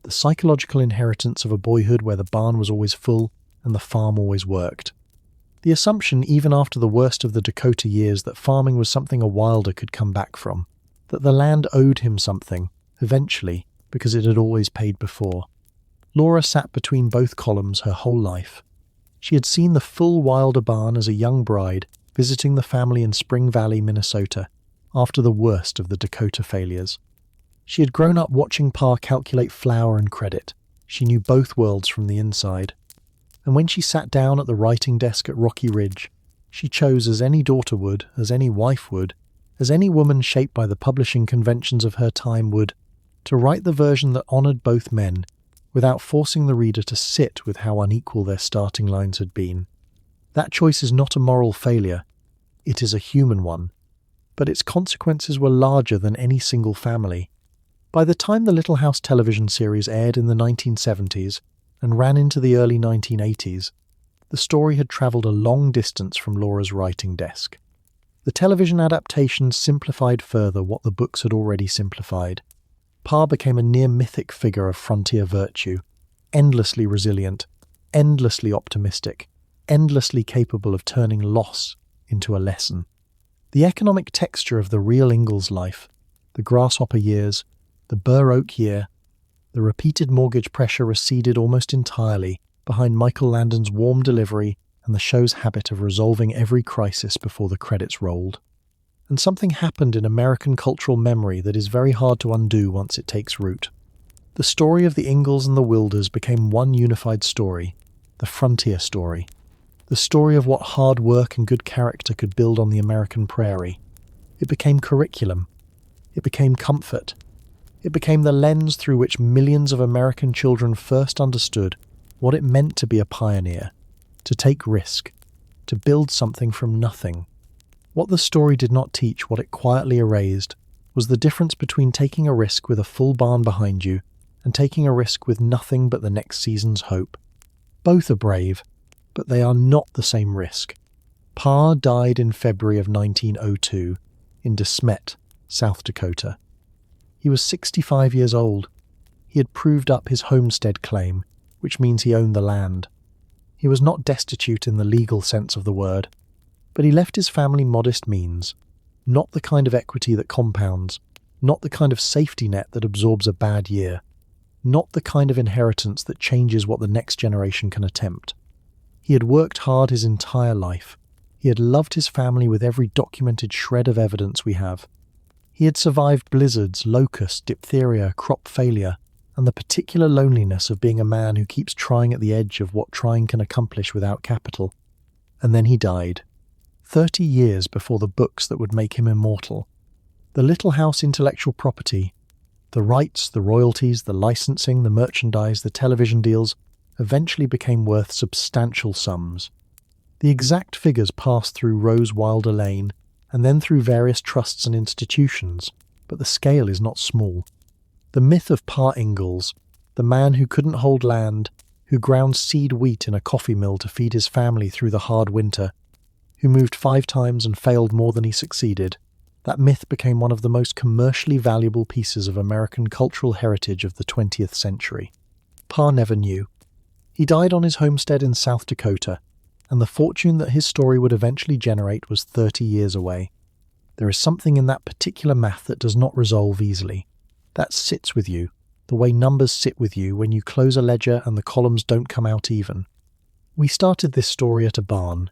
the psychological inheritance of a boyhood where the barn was always full and the farm always worked. The assumption, even after the worst of the Dakota years, that farming was something a Wilder could come back from, that the land owed him something, eventually, because it had always paid before. Laura sat between both columns her whole life. She had seen the full Wilder barn as a young bride, visiting the family in Spring Valley, Minnesota, after the worst of the Dakota failures. She had grown up watching Pa calculate flour and credit. She knew both worlds from the inside. And when she sat down at the writing desk at Rocky Ridge, she chose, as any daughter would, as any wife would, as any woman shaped by the publishing conventions of her time would, to write the version that honoured both men, without forcing the reader to sit with how unequal their starting lines had been. That choice is not a moral failure. It is a human one, but its consequences were larger than any single family. By the time the Little House television series aired in the 1970s and ran into the early 1980s, the story had travelled a long distance from Laura's writing desk. The television adaptations simplified further what the books had already simplified. Pa became a near-mythic figure of frontier virtue, endlessly resilient, endlessly optimistic, endlessly capable of turning loss into a lesson. The economic texture of the real Ingalls life, the grasshopper years, the Burr Oak year, the repeated mortgage pressure receded almost entirely behind Michael Landon's warm delivery and the show's habit of resolving every crisis before the credits rolled. And something happened in American cultural memory that is very hard to undo once it takes root. The story of the Ingalls and the Wilders became one unified story, the frontier story. The story of what hard work and good character could build on the American prairie. It became curriculum. It became comfort. It became the lens through which millions of American children first understood what it meant to be a pioneer, to take risk, to build something from nothing. What the story did not teach, what it quietly erased, was the difference between taking a risk with a full barn behind you and taking a risk with nothing but the next season's hope. Both are brave, but they are not the same risk. Pa died in February of 1902 in De Smet, South Dakota. He was 65 years old. He had proved up his homestead claim, which means he owned the land. He was not destitute in the legal sense of the word, but he left his family modest means, not the kind of equity that compounds, not the kind of safety net that absorbs a bad year, not the kind of inheritance that changes what the next generation can attempt. He had worked hard his entire life. He had loved his family with every documented shred of evidence we have. He had survived blizzards, locusts, diphtheria, crop failure, and the particular loneliness of being a man who keeps trying at the edge of what trying can accomplish without capital. And then he died, 30 years before the books that would make him immortal. The Little House intellectual property, the rights, the royalties, the licensing, the merchandise, the television deals, eventually became worth substantial sums. The exact figures passed through Rose Wilder Lane and then through various trusts and institutions, but the scale is not small. The myth of Pa Ingalls, the man who couldn't hold land, who ground seed wheat in a coffee mill to feed his family through the hard winter, who moved 5 times and failed more than he succeeded, that myth became one of the most commercially valuable pieces of American cultural heritage of the 20th century. Pa never knew. He died on his homestead in South Dakota, and the fortune that his story would eventually generate was 30 years away. There is something in that particular math that does not resolve easily. That sits with you, the way numbers sit with you when you close a ledger and the columns don't come out even. We started this story at a barn.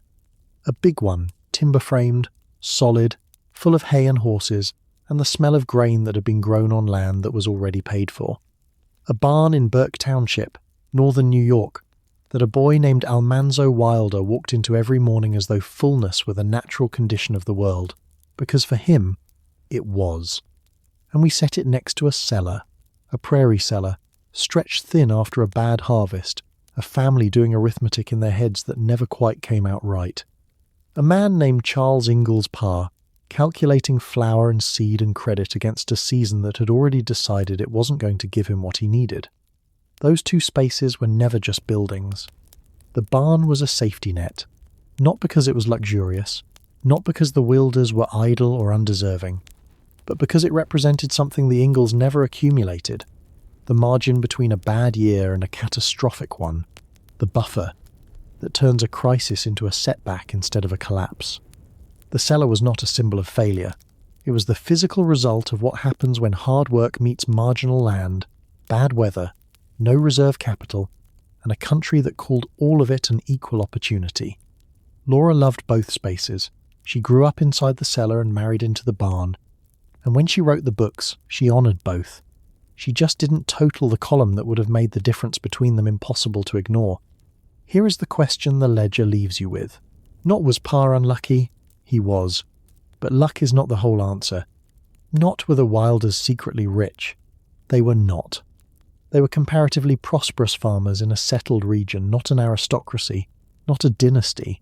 A big one, timber-framed, solid, full of hay and horses, and the smell of grain that had been grown on land that was already paid for. A barn in Burke Township, northern New York, that a boy named Almanzo Wilder walked into every morning as though fullness were the natural condition of the world, because for him, it was. And we set it next to a cellar, a prairie cellar, stretched thin after a bad harvest, a family doing arithmetic in their heads that never quite came out right. A man named Charles Ingalls Pa, calculating flour and seed and credit against a season that had already decided it wasn't going to give him what he needed. Those two spaces were never just buildings. The barn was a safety net, not because it was luxurious, not because the Wilders were idle or undeserving, but because it represented something the Ingalls never accumulated, the margin between a bad year and a catastrophic one, the buffer that turns a crisis into a setback instead of a collapse. The cellar was not a symbol of failure. It was the physical result of what happens when hard work meets marginal land, bad weather, no reserve capital, and a country that called all of it an equal opportunity. Laura loved both spaces. She grew up inside the cellar and married into the barn. And when she wrote the books, she honoured both. She just didn't total the column that would have made the difference between them impossible to ignore. Here is the question the ledger leaves you with. Not was Pa unlucky? He was. But luck is not the whole answer. Not were the Wilders secretly rich. They were not. They were comparatively prosperous farmers in a settled region, not an aristocracy, not a dynasty,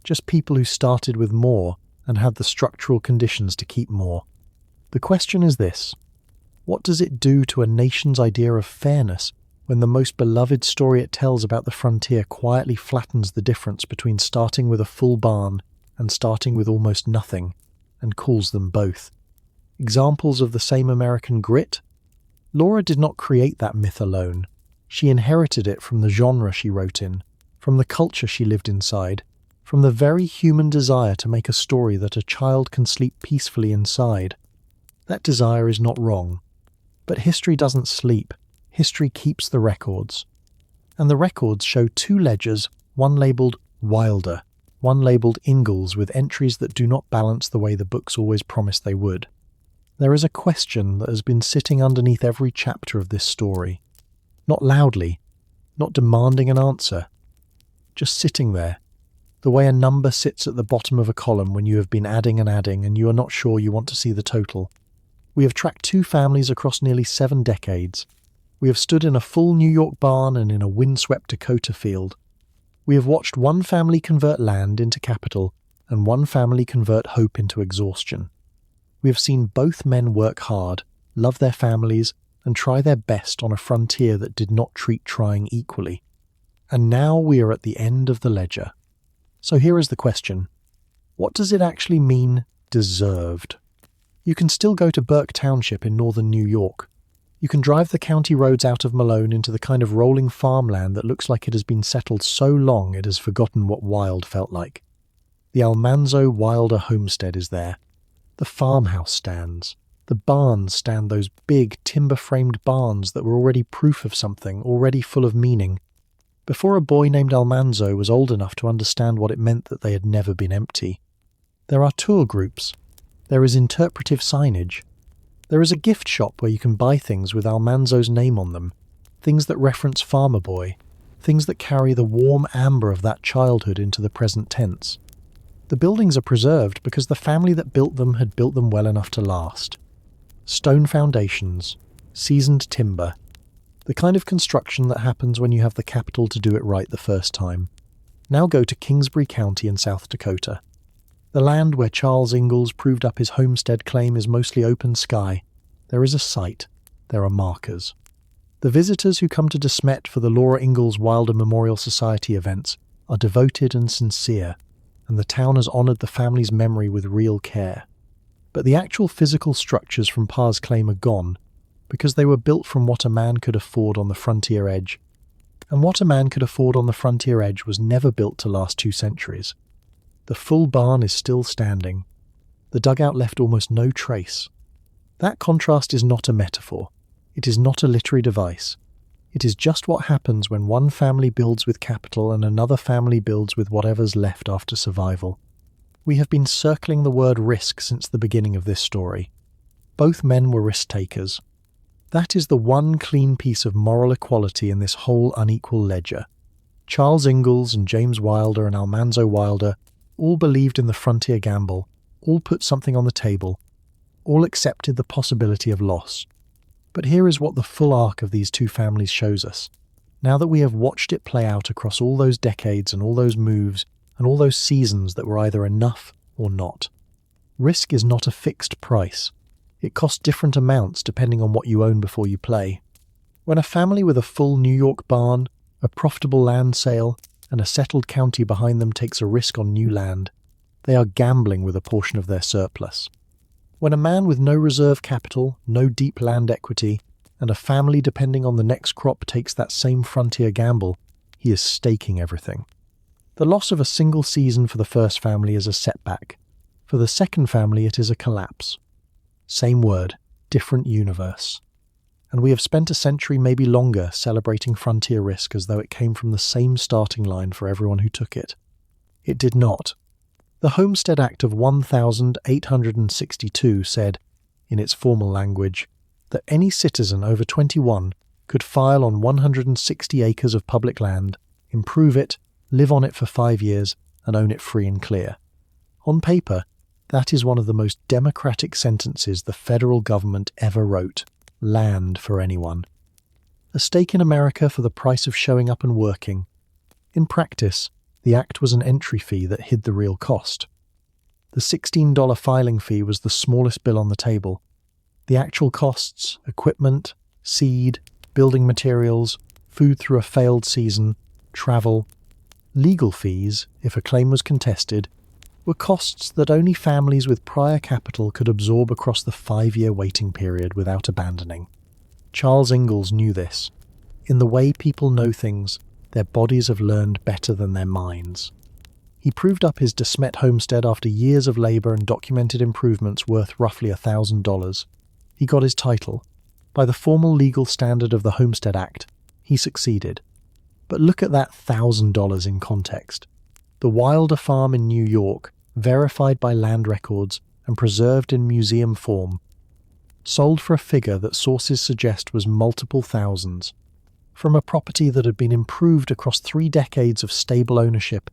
just people who started with more and had the structural conditions to keep more. The question is this: what does it do to a nation's idea of fairness when the most beloved story it tells about the frontier quietly flattens the difference between starting with a full barn and starting with almost nothing, and calls them both examples of the same American grit? Laura did not create that myth alone. She inherited it from the genre she wrote in, from the culture she lived inside, from the very human desire to make a story that a child can sleep peacefully inside. That desire is not wrong. But history doesn't sleep. History keeps the records. And the records show two ledgers, one labelled Wilder, one labelled Ingalls, with entries that do not balance the way the books always promised they would. There is a question that has been sitting underneath every chapter of this story. Not loudly, not demanding an answer, just sitting there, the way a number sits at the bottom of a column when you have been adding and you are not sure you want to see the total. We have tracked two families across nearly 7 decades. We have stood in a full New York barn and in a windswept Dakota field. We have watched one family convert land into capital and one family convert hope into exhaustion. We have seen both men work hard, love their families, and try their best on a frontier that did not treat trying equally. And now we are at the end of the ledger. So here is the question: what does it actually mean, deserved? You can still go to Burke Township in northern New York. You can drive the county roads out of Malone into the kind of rolling farmland that looks like it has been settled so long it has forgotten what wild felt like. The Almanzo Wilder homestead is there. The farmhouse stands. The barns stand, those big timber-framed barns that were already proof of something, already full of meaning. Before a boy named Almanzo was old enough to understand what it meant that they had never been empty. There are tour groups. There is interpretive signage. There is a gift shop where you can buy things with Almanzo's name on them, things that reference Farmer Boy, things that carry the warm amber of that childhood into the present tense. The buildings are preserved because the family that built them had built them well enough to last. Stone foundations, seasoned timber, the kind of construction that happens when you have the capital to do it right the first time. Now go to Kingsbury County in South Dakota. The land where Charles Ingalls proved up his homestead claim is mostly open sky. There is a site. There are markers. The visitors who come to De Smet for the Laura Ingalls Wilder Memorial Society events are devoted and sincere, and the town has honoured the family's memory with real care. But the actual physical structures from Pa's claim are gone, because they were built from what a man could afford on the frontier edge. And what a man could afford on the frontier edge was never built to last 2 centuries. The full barn is still standing. The dugout left almost no trace. That contrast is not a metaphor. It is not a literary device. It is just what happens when one family builds with capital and another family builds with whatever's left after survival. We have been circling the word risk since the beginning of this story. Both men were risk takers. That is the one clean piece of moral equality in this whole unequal ledger. Charles Ingalls and James Wilder and Almanzo Wilder all believed in the frontier gamble, all put something on the table, all accepted the possibility of loss. But here is what the full arc of these two families shows us. Now that we have watched it play out across all those decades and all those moves and all those seasons that were either enough or not. Risk is not a fixed price. It costs different amounts depending on what you own before you play. When a family with a full New York barn, a profitable land sale, and a settled county behind them takes a risk on new land, they are gambling with a portion of their surplus. When a man with no reserve capital, no deep land equity, and a family depending on the next crop takes that same frontier gamble, he is staking everything. The loss of a single season for the first family is a setback. For the second family, it is a collapse. Same word, different universe. And we have spent a century, maybe longer, celebrating frontier risk as though it came from the same starting line for everyone who took it. It did not. The Homestead Act of 1862 said, in its formal language, that any citizen over 21 could file on 160 acres of public land, improve it, live on it for 5 years, and own it free and clear. On paper, that is one of the most democratic sentences the federal government ever wrote. Land for anyone. A stake in America for the price of showing up and working. In practice, the act was an entry fee that hid the real cost. The $16 filing fee was the smallest bill on the table. The actual costs, equipment, seed, building materials, food through a failed season, travel, legal fees, if a claim was contested, were costs that only families with prior capital could absorb across the 5-year waiting period without abandoning. Charles Ingalls knew this. In the way people know things, their bodies have learned better than their minds. He proved up his De Smet homestead after years of labour and documented improvements worth roughly $1,000. He got his title. By the formal legal standard of the Homestead Act, he succeeded. But look at that $1,000 in context. The Wilder farm in New York, verified by land records and preserved in museum form, sold for a figure that sources suggest was multiple thousands, from a property that had been improved across 3 decades of stable ownership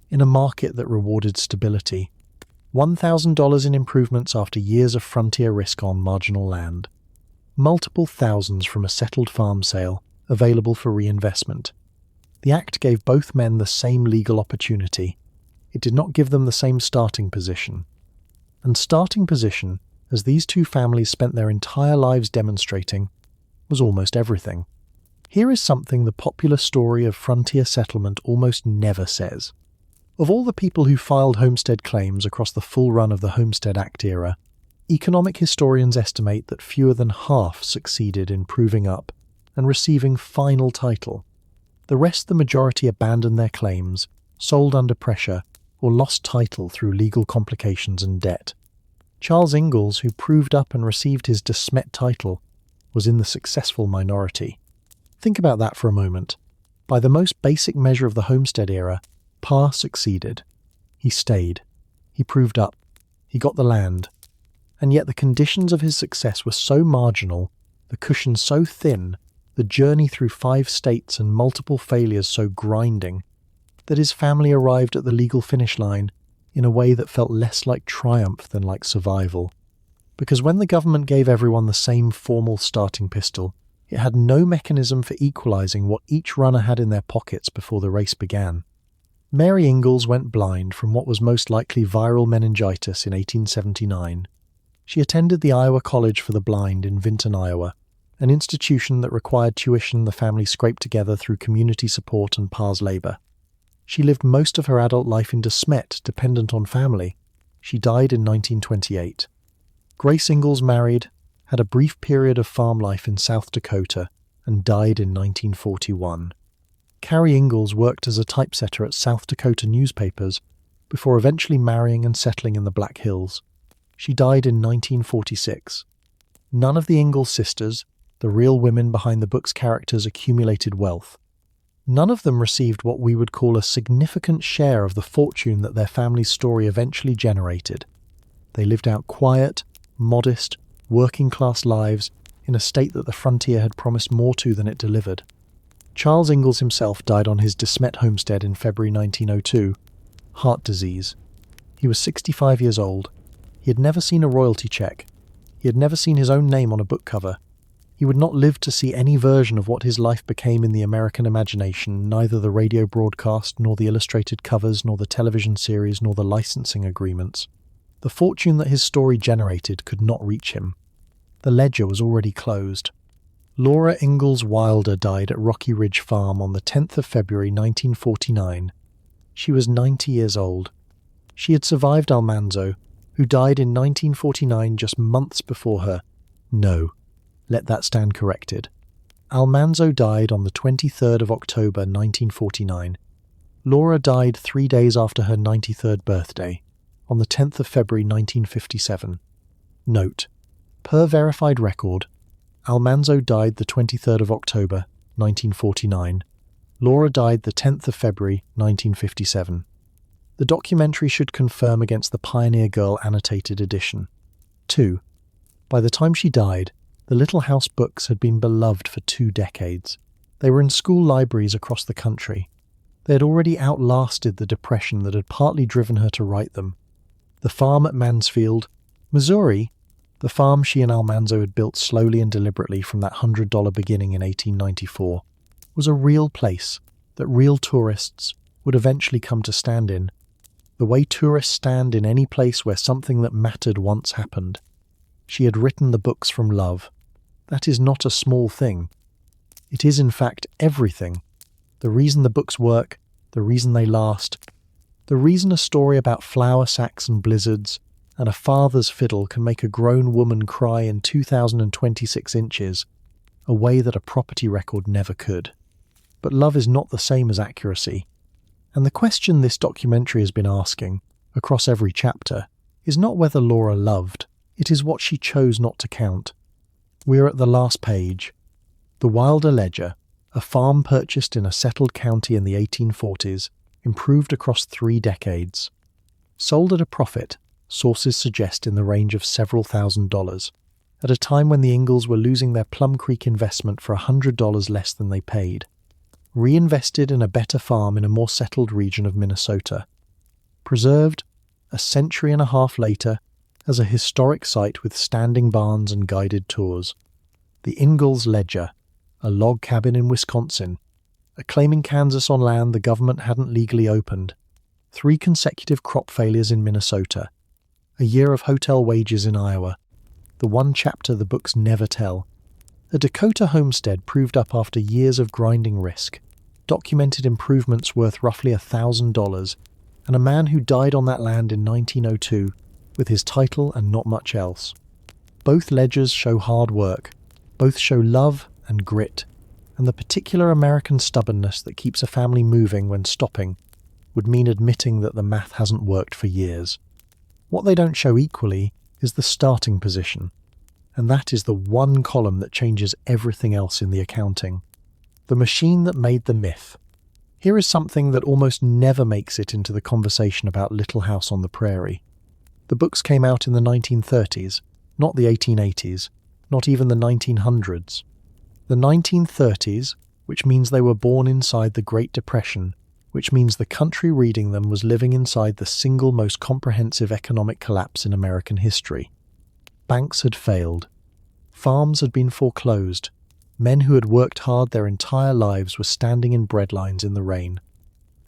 in a market that rewarded stability. $1,000 in improvements after years of frontier risk on marginal land. Multiple thousands from a settled farm sale, available for reinvestment. The Act gave both men the same legal opportunity. It did not give them the same starting position. And starting position, as these two families spent their entire lives demonstrating, was almost everything. Here is something the popular story of frontier settlement almost never says. Of all the people who filed homestead claims across the full run of the Homestead Act era, economic historians estimate that fewer than half succeeded in proving up and receiving final title. The rest, the majority, abandoned their claims, sold under pressure, or lost title through legal complications and debt. Charles Ingalls, who proved up and received his De Smet title, was in the successful minority. Think about that for a moment. By the most basic measure of the Homestead era, Pa succeeded. He stayed. He proved up. He got the land. And yet the conditions of his success were so marginal, the cushion so thin, the journey through 5 states and multiple failures so grinding, that his family arrived at the legal finish line in a way that felt less like triumph than like survival. Because when the government gave everyone the same formal starting pistol, it had no mechanism for equalizing what each runner had in their pockets before the race began. Mary Ingalls went blind from what was most likely viral meningitis in 1879. She attended the Iowa College for the Blind in Vinton, Iowa, an institution that required tuition the family scraped together through community support and Pa's labor. She lived most of her adult life in De Smet, dependent on family. She died in 1928. Grace Ingalls married, had a brief period of farm life in South Dakota, and died in 1941. Carrie Ingalls worked as a typesetter at South Dakota newspapers before eventually marrying and settling in the Black Hills. She died in 1946. None of the Ingalls sisters, the real women behind the book's characters, accumulated wealth. None of them received what we would call a significant share of the fortune that their family's story eventually generated. They lived out quiet, modest, working-class lives in a state that the frontier had promised more to than it delivered. Charles Ingalls himself died on his De Smet homestead in February 1902. Heart disease. He was 65 years old. He had never seen a royalty check. He had never seen his own name on a book cover. He would not live to see any version of what his life became in the American imagination, neither the radio broadcast, nor the illustrated covers, nor the television series, nor the licensing agreements. The fortune that his story generated could not reach him. The ledger was already closed. Laura Ingalls Wilder died at Rocky Ridge Farm on the 10th of February 1949. She was 90 years old. She had survived Almanzo, who died in 1949 just months before her. No, let that stand corrected. Almanzo died on the 23rd of October 1949. Laura died 3 days after her 93rd birthday, on the 10th of February 1957. Note, per verified record, Almanzo died the 23rd of October, 1949. Laura died the 10th of February, 1957. The documentary should confirm against the Pioneer Girl annotated edition. 2. By the time she died, the Little House books had been beloved for 2 decades. They were in school libraries across the country. They had already outlasted the depression that had partly driven her to write them. The farm at Mansfield, Missouri, the farm she and Almanzo had built slowly and deliberately from that $100 beginning in 1894, was a real place that real tourists would eventually come to stand in. the way tourists stand in any place where something that mattered once happened. She had written the books from love. That is not a small thing. It is in fact everything. The reason the books work, the reason they last, the reason a story about flour sacks and blizzards and a father's fiddle can make a grown woman cry in 2026 inches, a way that a property record never could. But love is not the same as accuracy. And the question this documentary has been asking, across every chapter, is not whether Laura loved, it is what she chose not to count. We're at the last page. The Wilder Ledger, a farm purchased in a settled county in the 1840s, improved across 3 decades. Sold at a profit, sources suggest in the range of several $1,000s, at a time when the Ingalls were losing their Plum Creek investment for $100 less than they paid. Reinvested in a better farm in a more settled region of Minnesota. Preserved, a century and a half later, as a historic site with standing barns and guided tours. The Ingalls Ledger, a log cabin in Wisconsin, a claim in Kansas on land the government hadn't legally opened, 3 consecutive crop failures in Minnesota, a year of hotel wages in Iowa, the one chapter the books never tell, a Dakota homestead proved up after years of grinding risk, documented improvements worth roughly $1,000, and a man who died on that land in 1902 with his title and not much else. Both ledgers show hard work, both show love and grit, and the particular American stubbornness that keeps a family moving when stopping would mean admitting that the math hasn't worked for years. What they don't show equally is the starting position, and that is the one column that changes everything else in the accounting. The machine that made the myth. Here is something that almost never makes it into the conversation about Little House on the Prairie. The books came out in the 1930s, not the 1880s, not even the 1900s. The 1930s, which means they were born inside the Great Depression, which means the country reading them was living inside the single most comprehensive economic collapse in American history. Banks had failed. Farms had been foreclosed. Men who had worked hard their entire lives were standing in breadlines in the rain.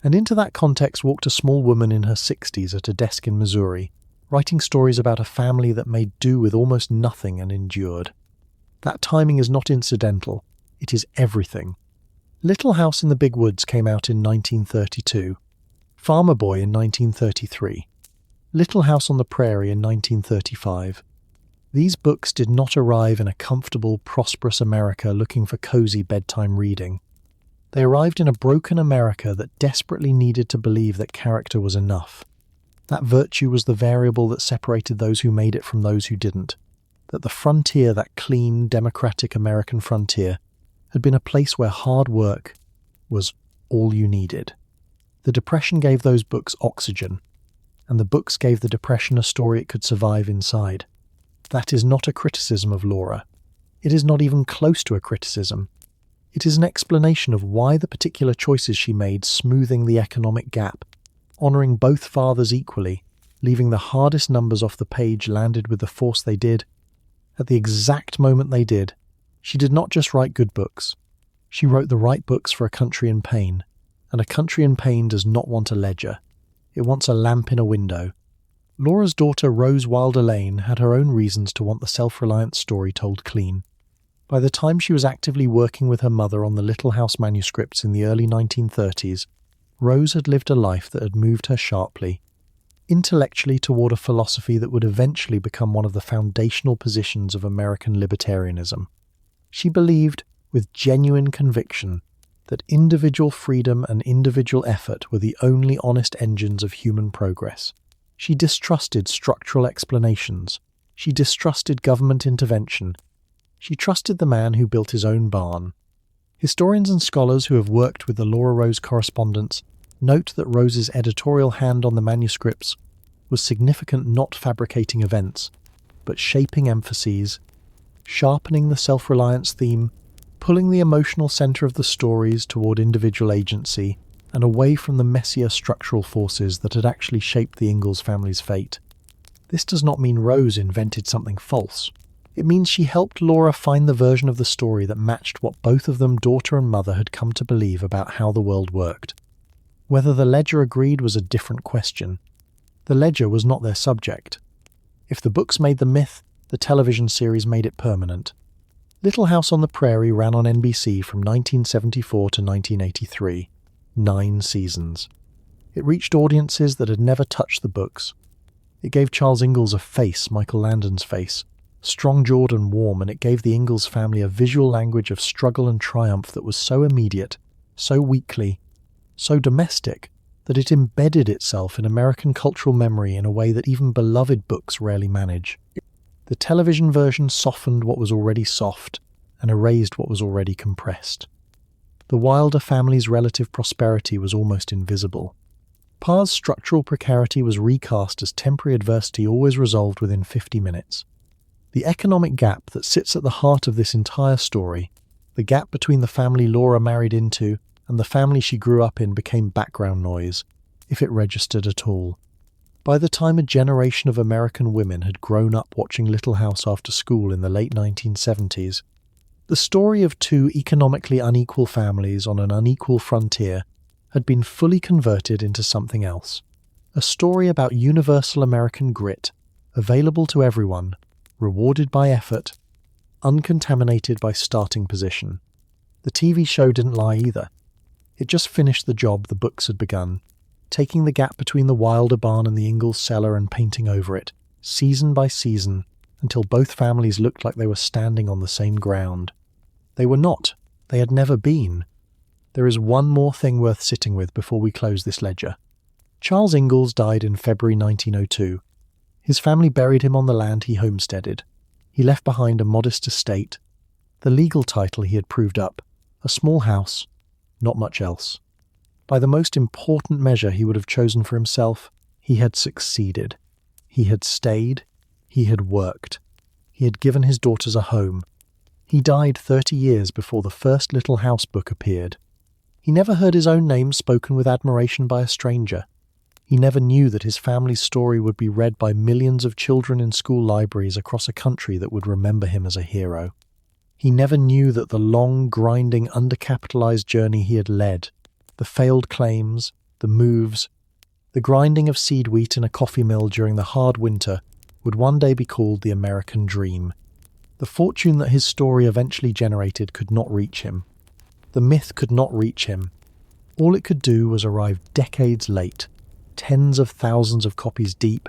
And into that context walked a small woman in her 60s at a desk in Missouri, writing stories about a family that made do with almost nothing and endured. That timing is not incidental, it is everything. Little House in the Big Woods came out in 1932, Farmer Boy in 1933, Little House on the Prairie in 1935. These books did not arrive in a comfortable, prosperous America looking for cozy bedtime reading. They arrived in a broken America that desperately needed to believe that character was enough. That virtue was the variable that separated those who made it from those who didn't. That the frontier, that clean, democratic American frontier, had been a place where hard work was all you needed. The Depression gave those books oxygen, and the books gave the Depression a story it could survive inside. That is not a criticism of Laura. It is not even close to a criticism. It is an explanation of why the particular choices she made, smoothing the economic gap, honouring both fathers equally, leaving the hardest numbers off the page, landed with the force they did. At the exact moment they did, she did not just write good books. She wrote the right books for a country in pain, and a country in pain does not want a ledger. It wants a lamp in a window. Laura's daughter Rose Wilder Lane had her own reasons to want the self-reliant story told clean. By the time she was actively working with her mother on the Little House manuscripts in the early 1930s, Rose had lived a life that had moved her sharply, intellectually toward a philosophy that would eventually become one of the foundational positions of American libertarianism. She believed, with genuine conviction, that individual freedom and individual effort were the only honest engines of human progress. She distrusted structural explanations. She distrusted government intervention. She trusted the man who built his own barn. Historians and scholars who have worked with the Laura Rose correspondence note that Rose's editorial hand on the manuscripts was significant, not fabricating events, but shaping emphases, sharpening the self-reliance theme, pulling the emotional centre of the stories toward individual agency and away from the messier structural forces that had actually shaped the Ingalls family's fate. This does not mean Rose invented something false. It means she helped Laura find the version of the story that matched what both of them, daughter and mother, had come to believe about how the world worked. Whether the ledger agreed was a different question, The ledger was not their subject. If the books made the myth, the television series made it permanent. Little House on the Prairie ran on NBC from 1974 to 1983, 9 seasons. It reached audiences that had never touched the books. It gave Charles Ingalls a face, Michael Landon's face, strong-jawed and warm, and it gave the Ingalls family a visual language of struggle and triumph that was so immediate, so weekly, so domestic, that it embedded itself in American cultural memory in a way that even beloved books rarely manage. The television version softened what was already soft and erased what was already compressed. The Wilder family's relative prosperity was almost invisible. Pa's structural precarity was recast as temporary adversity always resolved within 50 minutes. The economic gap that sits at the heart of this entire story, the gap between the family Laura married into and the family she grew up in, became background noise, if it registered at all. By the time a generation of American women had grown up watching Little House after school in the late 1970s, the story of two economically unequal families on an unequal frontier had been fully converted into something else. A story about universal American grit, available to everyone, rewarded by effort, uncontaminated by starting position. The TV show didn't lie either. It just finished the job the books had begun, taking the gap between the Wilder barn and the Ingalls cellar and painting over it, season by season, until both families looked like they were standing on the same ground. They were not. They had never been. There is one more thing worth sitting with before we close this ledger. Charles Ingalls died in February 1902. His family buried him on the land he homesteaded. He left behind a modest estate, the legal title he had proved up, a small house, not much else. By the most important measure he would have chosen for himself, he had succeeded. He had stayed. He had worked. He had given his daughters a home. He died 30 years before the first Little House book appeared. He never heard his own name spoken with admiration by a stranger. He never knew that his family's story would be read by millions of children in school libraries across a country that would remember him as a hero. He never knew that the long, grinding, undercapitalized journey he had led, the failed claims, the moves, the grinding of seed wheat in a coffee mill during the hard winter, would one day be called the American dream. The fortune that his story eventually generated could not reach him. The myth could not reach him. All it could do was arrive decades late, tens of thousands of copies deep,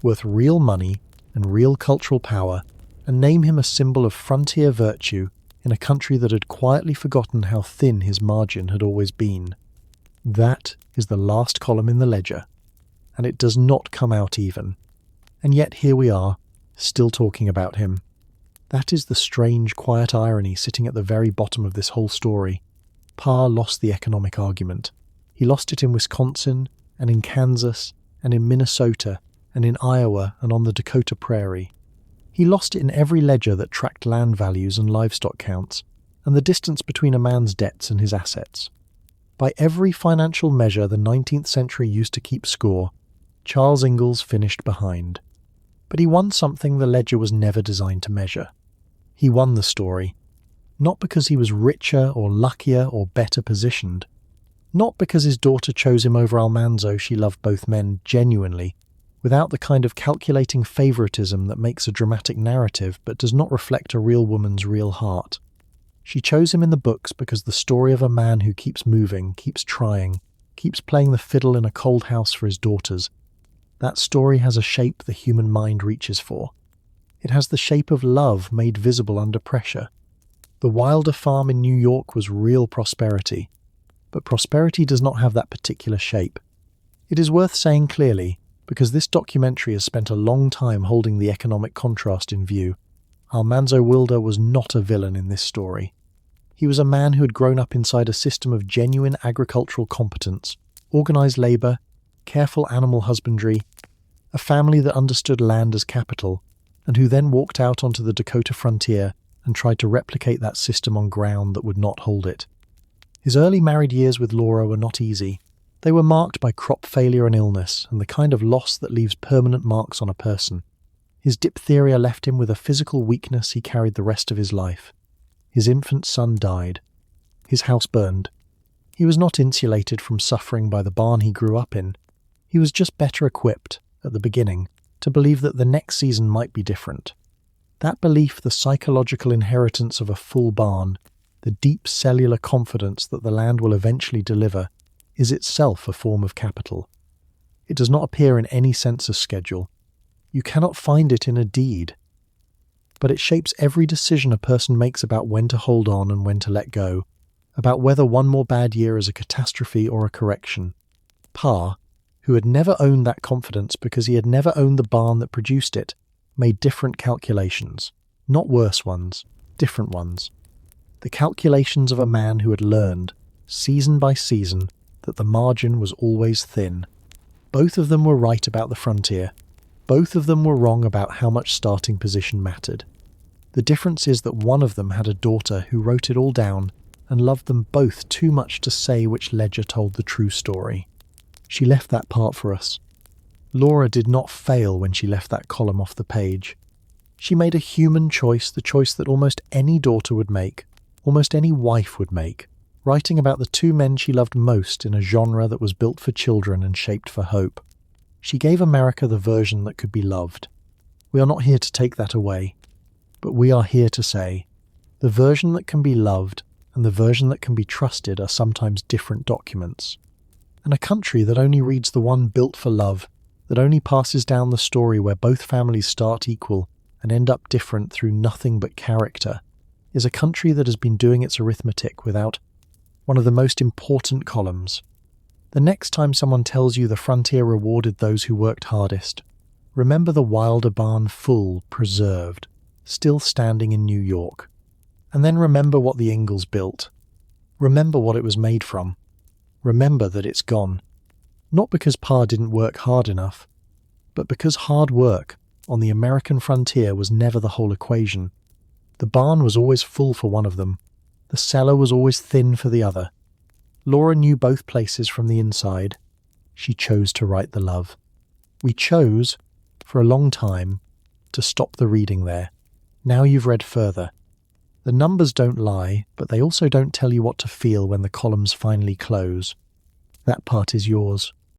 worth real money and real cultural power, and name him a symbol of frontier virtue in a country that had quietly forgotten how thin his margin had always been. That is the last column in the ledger, and it does not come out even. And yet here we are, still talking about him. That is the strange, quiet irony sitting at the very bottom of this whole story. Pa lost the economic argument. He lost it in Wisconsin, and in Kansas, and in Minnesota, and in Iowa, and on the Dakota Prairie. He lost it in every ledger that tracked land values and livestock counts, and the distance between a man's debts and his assets. By every financial measure the 19th century used to keep score, Charles Ingalls finished behind. But he won something the ledger was never designed to measure. He won the story, not because he was richer or luckier or better positioned, not because his daughter chose him over Almanzo. She loved both men genuinely, without the kind of calculating favoritism that makes a dramatic narrative but does not reflect a real woman's real heart. She chose him in the books because the story of a man who keeps moving, keeps trying, keeps playing the fiddle in a cold house for his daughters. That story has a shape the human mind reaches for. It has the shape of love made visible under pressure. The Wilder farm in New York was real prosperity, but prosperity does not have that particular shape. It is worth saying clearly, because this documentary has spent a long time holding the economic contrast in view. Almanzo Wilder was not a villain in this story. He was a man who had grown up inside a system of genuine agricultural competence, organised labour, careful animal husbandry, a family that understood land as capital, and who then walked out onto the Dakota frontier and tried to replicate that system on ground that would not hold it. His early married years with Laura were not easy. They were marked by crop failure and illness, and the kind of loss that leaves permanent marks on a person. His diphtheria left him with a physical weakness he carried the rest of his life. His infant son died. His house burned. He was not insulated from suffering by the barn he grew up in. He was just better equipped, at the beginning, to believe that the next season might be different. That belief, the psychological inheritance of a full barn, the deep cellular confidence that the land will eventually deliver, is itself a form of capital. It does not appear in any census schedule. You cannot find it in a deed. But it shapes every decision a person makes about when to hold on and when to let go, about whether one more bad year is a catastrophe or a correction. Pa, who had never owned that confidence because he had never owned the barn that produced it, made different calculations. Not worse ones, different ones. The calculations of a man who had learned, season by season, that the margin was always thin. Both of them were right about the frontier. Both of them were wrong about how much starting position mattered. The difference is that one of them had a daughter who wrote it all down and loved them both too much to say which ledger told the true story. She left that part for us. Laura did not fail when she left that column off the page. She made a human choice, the choice that almost any daughter would make, almost any wife would make, writing about the two men she loved most in a genre that was built for children and shaped for hope. She gave America the version that could be loved. We are not here to take that away, but we are here to say, the version that can be loved and the version that can be trusted are sometimes different documents. And a country that only reads the one built for love, that only passes down the story where both families start equal and end up different through nothing but character, is a country that has been doing its arithmetic without one of the most important columns. The next time someone tells you the frontier rewarded those who worked hardest, remember the Wilder barn full, preserved, still standing in New York. And then remember what the Ingalls built. Remember what it was made from. Remember that it's gone. Not because Pa didn't work hard enough, but because hard work on the American frontier was never the whole equation. The barn was always full for one of them. The cellar was always thin for the other. Laura knew both places from the inside. She chose to write the love. We chose, for a long time, to stop the reading there. Now you've read further. The numbers don't lie, but they also don't tell you what to feel when the columns finally close. That part is yours.